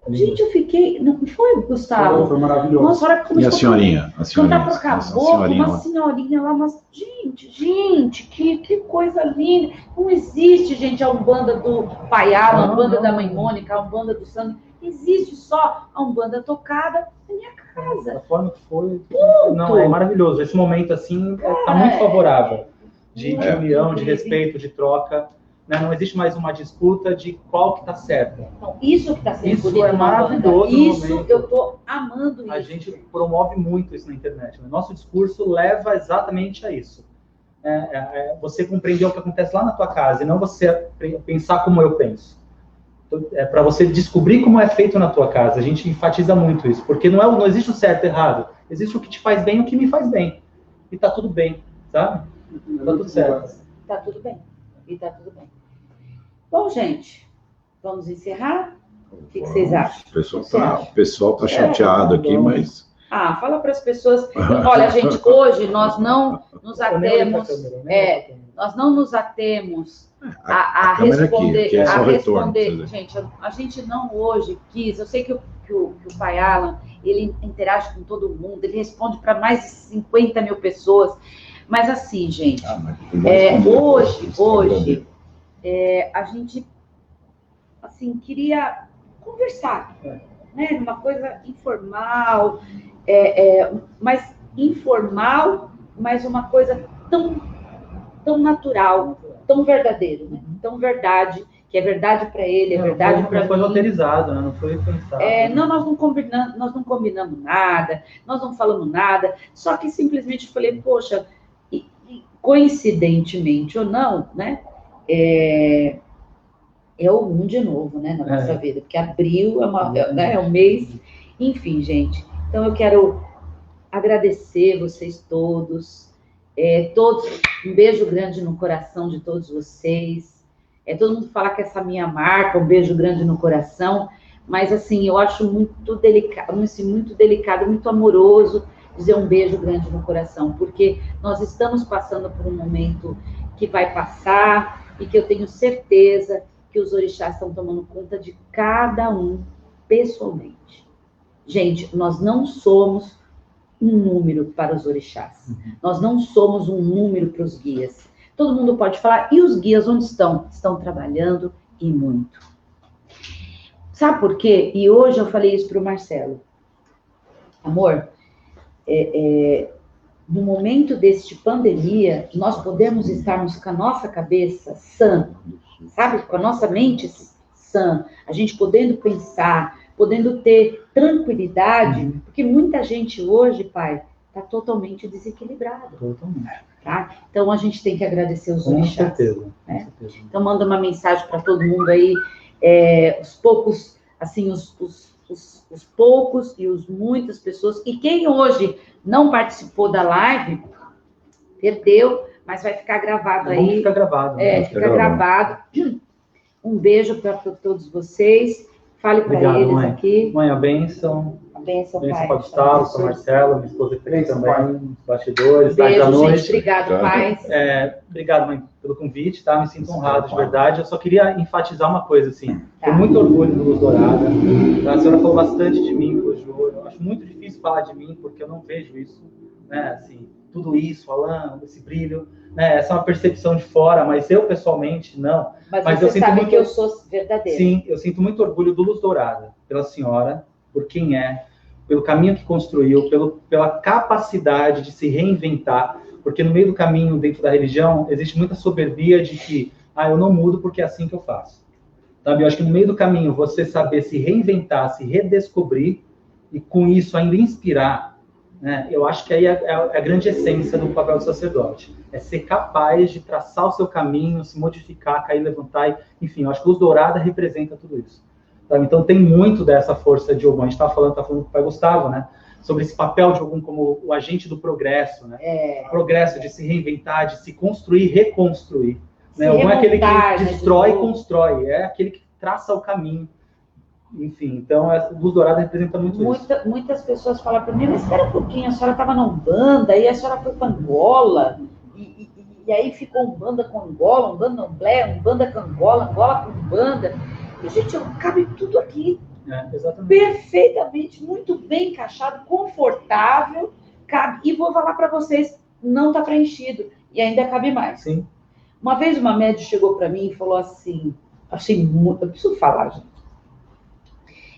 Gente, eu fiquei... Não foi, Gustavo? Foi maravilhoso. Nossa, a hora que E a senhorinha? Cantar pro caboclo, uma senhorinha lá, mas, gente, que coisa linda. Não existe, gente, a Umbanda do Paiá, a Umbanda da Mãe Mônica, a Umbanda do Sandro. Existe só a Umbanda tocada na minha casa. Da forma que foi. Não, é maravilhoso. Esse momento, assim, tá muito favorável. De união, de respeito, de troca. Né? Não existe mais uma disputa de qual que tá certo. Então, isso que tá sendo isso bonito é maravilhoso. Isso, eu tô amando isso. A gente promove muito isso na internet. Né? Nosso discurso leva exatamente a isso. Você compreender o que acontece lá na tua casa e não você pensar como eu penso. É para você descobrir como é feito na tua casa. A gente enfatiza muito isso, porque não existe o certo e errado. Existe o que te faz bem e o que me faz bem. E tá tudo bem, sabe? Tá tudo certo. Tá tudo bem. E tá tudo bem. Bom, gente, vamos encerrar? O que vocês acham? O pessoal tá chateado aqui, mas... Fala para as pessoas. Olha, gente, hoje nós não nos atemos... nós não nos atemos a responder... Aqui é só retorno, gente, a gente não hoje quis... Eu sei que o Pai Alan, ele interage com todo mundo, ele responde para mais de 50 mil pessoas... Mas assim, gente, hoje a gente, assim, queria conversar, né? Uma coisa informal, mas informal, mas uma coisa tão natural, tão verdadeiro, né? Tão verdade, que é verdade para ele, é verdade para mim. Não foi roteirizado, né? Não foi pensado. Nós não combinamos nada, nós não falamos nada, só que simplesmente falei, poxa... Coincidentemente ou não, né? É o 1 de novo, né? Na nossa vida, porque abril é um mês. Enfim, gente. Então eu quero agradecer vocês todos. Um beijo grande no coração de todos vocês. Todo mundo fala que essa minha marca, um beijo grande no coração. Mas assim, eu acho muito delicado, muito amoroso dizer um beijo grande no coração, porque nós estamos passando por um momento que vai passar e que eu tenho certeza que os orixás estão tomando conta de cada um pessoalmente. Gente, nós não somos um número para os orixás. Nós não somos um número para os guias. Todo mundo pode falar, e os guias onde estão? Estão trabalhando e muito. Sabe por quê? E hoje eu falei isso para o Marcelo. Amor, no momento deste pandemia, nós podemos estarmos com a nossa cabeça sã, sabe? Com a nossa mente sã, a gente podendo pensar, podendo ter tranquilidade, porque muita gente hoje, pai, está totalmente desequilibrada. Totalmente. Tá? Então a gente tem que agradecer os orixás. Com certeza. Né? Com certeza. Então manda uma mensagem para todo mundo aí, os poucos, assim, os poucos e os muitas pessoas. E quem hoje não participou da live, perdeu, mas vai ficar gravado aí. Fica gravado. Né? Fica gravado. Um beijo para todos vocês. Fale para eles mãe. aqui. Mãe, a bênção. A bênção, Bênção pai. para Gustavo, para Marcelo, minha esposa que está aqui também, nos bastidores, tarde Beijo, da noite. gente. Obrigado, pai. Obrigado, mãe, pelo convite, tá? Me sinto honrado, de verdade. Eu só queria enfatizar uma coisa, assim. Tá. Com muito orgulho do Luz Dourada. A senhora falou bastante de mim, Ju. Eu acho muito difícil falar de mim, porque eu não vejo isso, né? Assim, tudo isso, falando, esse brilho, né? Essa é uma percepção de fora, mas eu, pessoalmente, não. Mas eu você sinto sabe muito... que eu sou verdadeira. Sim, eu sinto muito orgulho do Luz Dourada, pela senhora, por quem é, pelo caminho que construiu, pela capacidade de se reinventar, porque no meio do caminho, dentro da religião, existe muita soberbia de que, eu não mudo porque é assim que eu faço. Sabe? Eu acho que no meio do caminho, você saber se reinventar, se redescobrir, e com isso ainda inspirar, né? Eu acho que aí é a grande essência do papel do sacerdote. É ser capaz de traçar o seu caminho, se modificar, cair, levantar, enfim, eu acho que Luz Dourada representa tudo isso. Sabe? Então tem muito dessa força de Ogum. A gente estava falando com o pai Gustavo, né? Sobre esse papel de Ogum como o agente do progresso, né? O progresso de se reinventar, de se construir, reconstruir. Né? Ogum é aquele que destrói e constrói, é aquele que traça o caminho. Enfim, então a Luz Dourada representa muito isso. Muitas pessoas falam para mim, mas espera um pouquinho, a senhora estava na Umbanda, aí a senhora foi para Angola, e aí ficou Umbanda com Angola, Umbanda Omblé, Umbanda com Angola, Angola com Umbanda. E, gente, cabe tudo aqui. Exatamente. Perfeitamente, muito bem encaixado, confortável, cabe. E vou falar para vocês, não está preenchido, e ainda cabe mais. Sim. Uma vez uma médium chegou para mim e falou assim, achei muito, eu preciso falar, gente.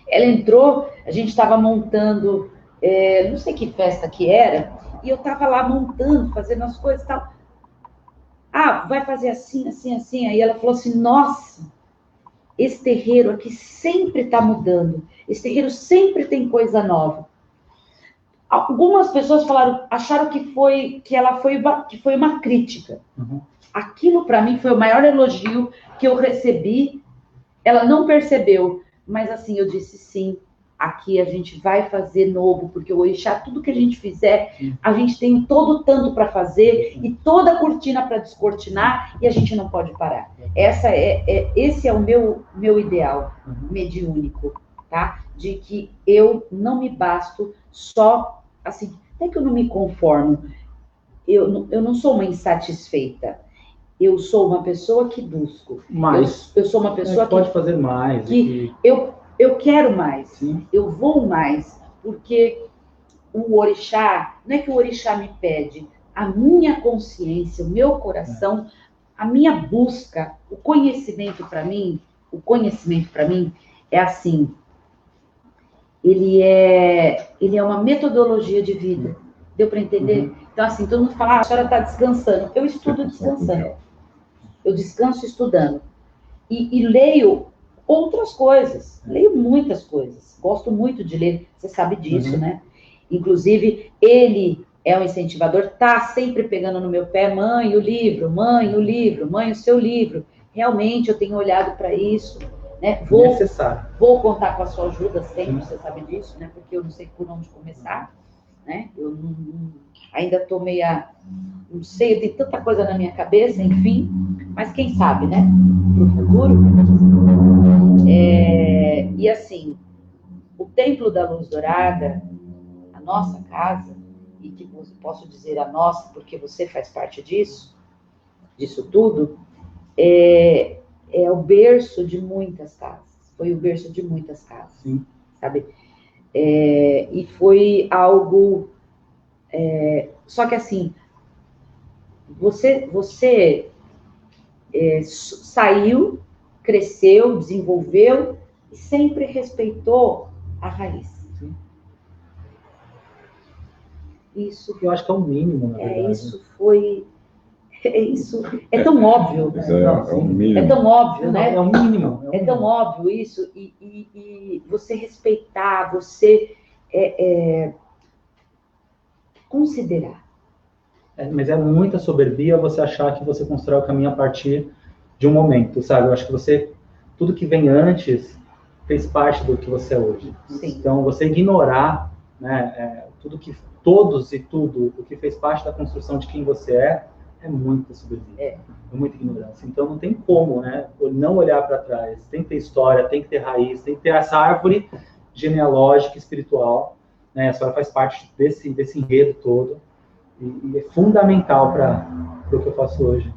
Ela entrou, a gente estava montando, não sei que festa que era, e eu estava lá montando, fazendo as coisas e tal. Vai fazer assim, assim, assim. Aí ela falou assim, nossa, esse terreiro aqui sempre está mudando. Esse terreiro sempre tem coisa nova. Algumas pessoas acharam que foi uma crítica. Uhum. Aquilo para mim foi o maior elogio que eu recebi. Ela não percebeu. Mas assim, eu disse sim, aqui a gente vai fazer novo, porque o orixá, tudo que a gente fizer, a gente tem todo o tanto para fazer e toda a cortina para descortinar e a gente não pode parar. Esse é o meu ideal mediúnico, tá? De que eu não me basto só, assim, até que eu não me conformo, eu não sou uma insatisfeita. Eu sou uma pessoa que busco. Eu sou uma pessoa que pode fazer mais. Eu quero mais. Sim. Eu vou mais. Porque o orixá, não é que o orixá me pede, a minha consciência, o meu coração, a minha busca, o conhecimento para mim é assim. Ele é uma metodologia de vida. Deu para entender? Uhum. Então, assim, todo mundo fala, a senhora está descansando. Eu estudo descansando. Eu descanso estudando. E leio outras coisas. Leio muitas coisas. Gosto muito de ler. Você sabe disso, né? Inclusive, ele é um incentivador. Tá sempre pegando no meu pé. Mãe, o livro. Mãe, o livro. Mãe, o seu livro. Realmente, eu tenho olhado para isso. Né? Vou contar com a sua ajuda sempre. Você sabe disso, né? Porque eu não sei por onde começar. Né? Eu ainda estou meia... Não sei, tem tanta coisa na minha cabeça, enfim, mas quem sabe, né? Para o futuro. E assim, o Templo da Luz Dourada, a nossa casa, e que posso dizer a nossa, porque você faz parte disso tudo, é o berço de muitas casas. Foi o berço de muitas casas. Sim. sabe? E foi algo... só que assim, você saiu, cresceu, desenvolveu e sempre respeitou a raiz. Sim. Isso. Eu acho que é o mínimo, na verdade. Isso é tão óbvio. É o mínimo. É tão óbvio, né? É o mínimo. É tão óbvio isso. E você respeitar, você considerar. Mas é muita soberbia você achar que você constrói o caminho a partir de um momento, sabe? Eu acho que tudo que vem antes fez parte do que você é hoje. Sim. Então, você ignorar, né, todos e tudo o que fez parte da construção de quem você é muita soberbia. É muita ignorância. Então, não tem como, né, não olhar para trás. Tem que ter história, tem que ter raiz, tem que ter essa árvore genealógica, espiritual, né? A senhora faz parte desse enredo todo. E é fundamental para o que eu faço hoje.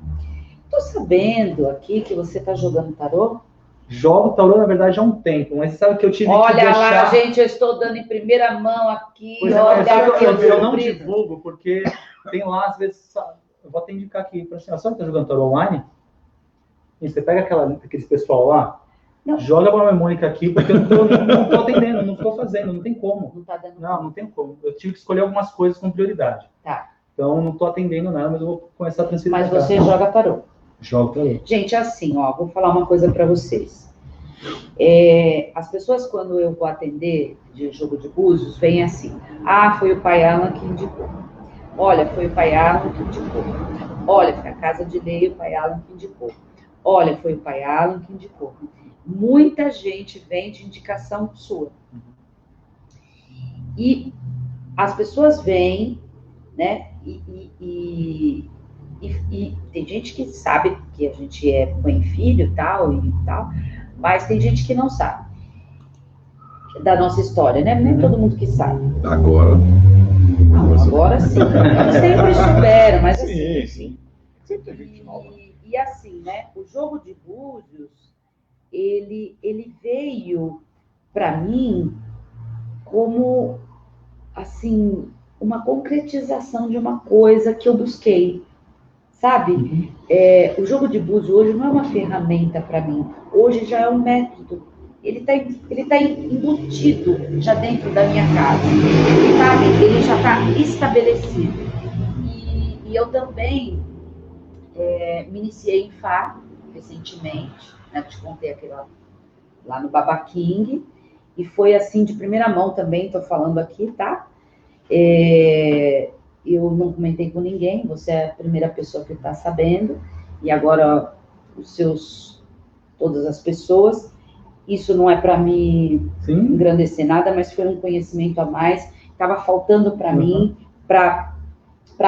Estou sabendo aqui que você está jogando tarô? Jogo tarô, na verdade, há um tempo, mas você sabe que eu tive que deixar... Olha lá, gente, eu estou dando em primeira mão aqui. Eu não divulgo, porque tem lá, às vezes, eu vou até indicar aqui para a senhora. A senhora está jogando tarô online? E você pega aquele pessoal lá, não. Joga para a Mônica aqui, porque eu não estou atendendo, não estou fazendo, não tem como. Não está dando. Não tem como. Eu tive que escolher algumas coisas com prioridade. Tá. Então, não estou atendendo nada, mas eu vou começar a transferir. Mas você joga tarô? Jogo tarô. Gente, assim, ó, vou falar uma coisa para vocês. As pessoas, quando eu vou atender de jogo de búzios, vêm assim: ah, foi o pai Alan que indicou. Olha, foi o pai Alan que indicou. Olha, foi a Casa de Lei, o pai Alan que indicou. Olha, foi o pai Alan que indicou. Muita gente vem de indicação sua. E as pessoas vêm, né? E tem gente que sabe que a gente é mãe e filho e tal, mas tem gente que não sabe da nossa história, né? Nem todo mundo que sabe. Agora. Não, agora sim. Sempre souberam, mas assim. Sim. Sempre tem gente nova. E assim, né? O jogo de búzios, ele veio para mim como, assim, uma concretização de uma coisa que eu busquei, sabe? O jogo de búzios hoje não é uma ferramenta para mim, hoje já é um método. Ele tá embutido já dentro da minha casa, ele já está estabelecido. E eu também me iniciei em Fá recentemente, né? Eu te contei aquele lá no Baba King, e foi assim de primeira mão também, estou falando aqui, tá? Eu não comentei com ninguém, você é a primeira pessoa que está sabendo, e agora todas as pessoas. Isso não é para me engrandecer nada, mas foi um conhecimento a mais, estava faltando para mim, para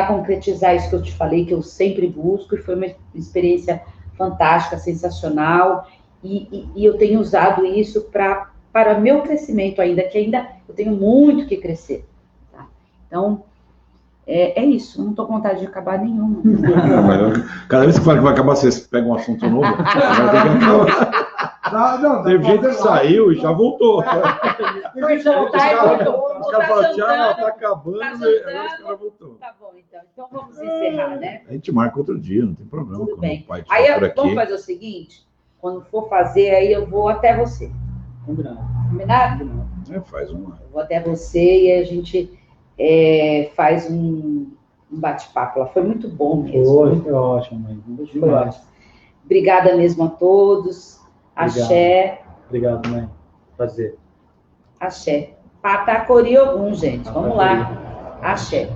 concretizar isso que eu te falei, que eu sempre busco, e foi uma experiência fantástica, sensacional, e eu tenho usado isso para meu crescimento ainda, que ainda eu tenho muito que crescer. Tá? Então, é isso, não estou com vontade de acabar nenhuma. Cada vez que fala que vai acabar, você pega um assunto novo, vai ter que acabar. Não, teve gente que saiu e já voltou. Foi voltar e voltou. Já falou, tchau, tá acabando, agora esse cara voltou. Tá bom, então vamos encerrar, né? A gente marca outro dia, não tem problema. Tudo bem. Pai Aí por aqui. Vamos fazer o seguinte, quando for fazer, aí eu vou até você. Combinado? Faz uma. Eu vou até você e a gente faz um bate-papo lá. Foi muito bom mesmo. Foi ótimo, mãe. Foi ótimo. Obrigada mesmo a todos. Axé. Obrigado, mãe. Prazer. Axé. Patacori Ogum, gente. Vamos lá. Axé.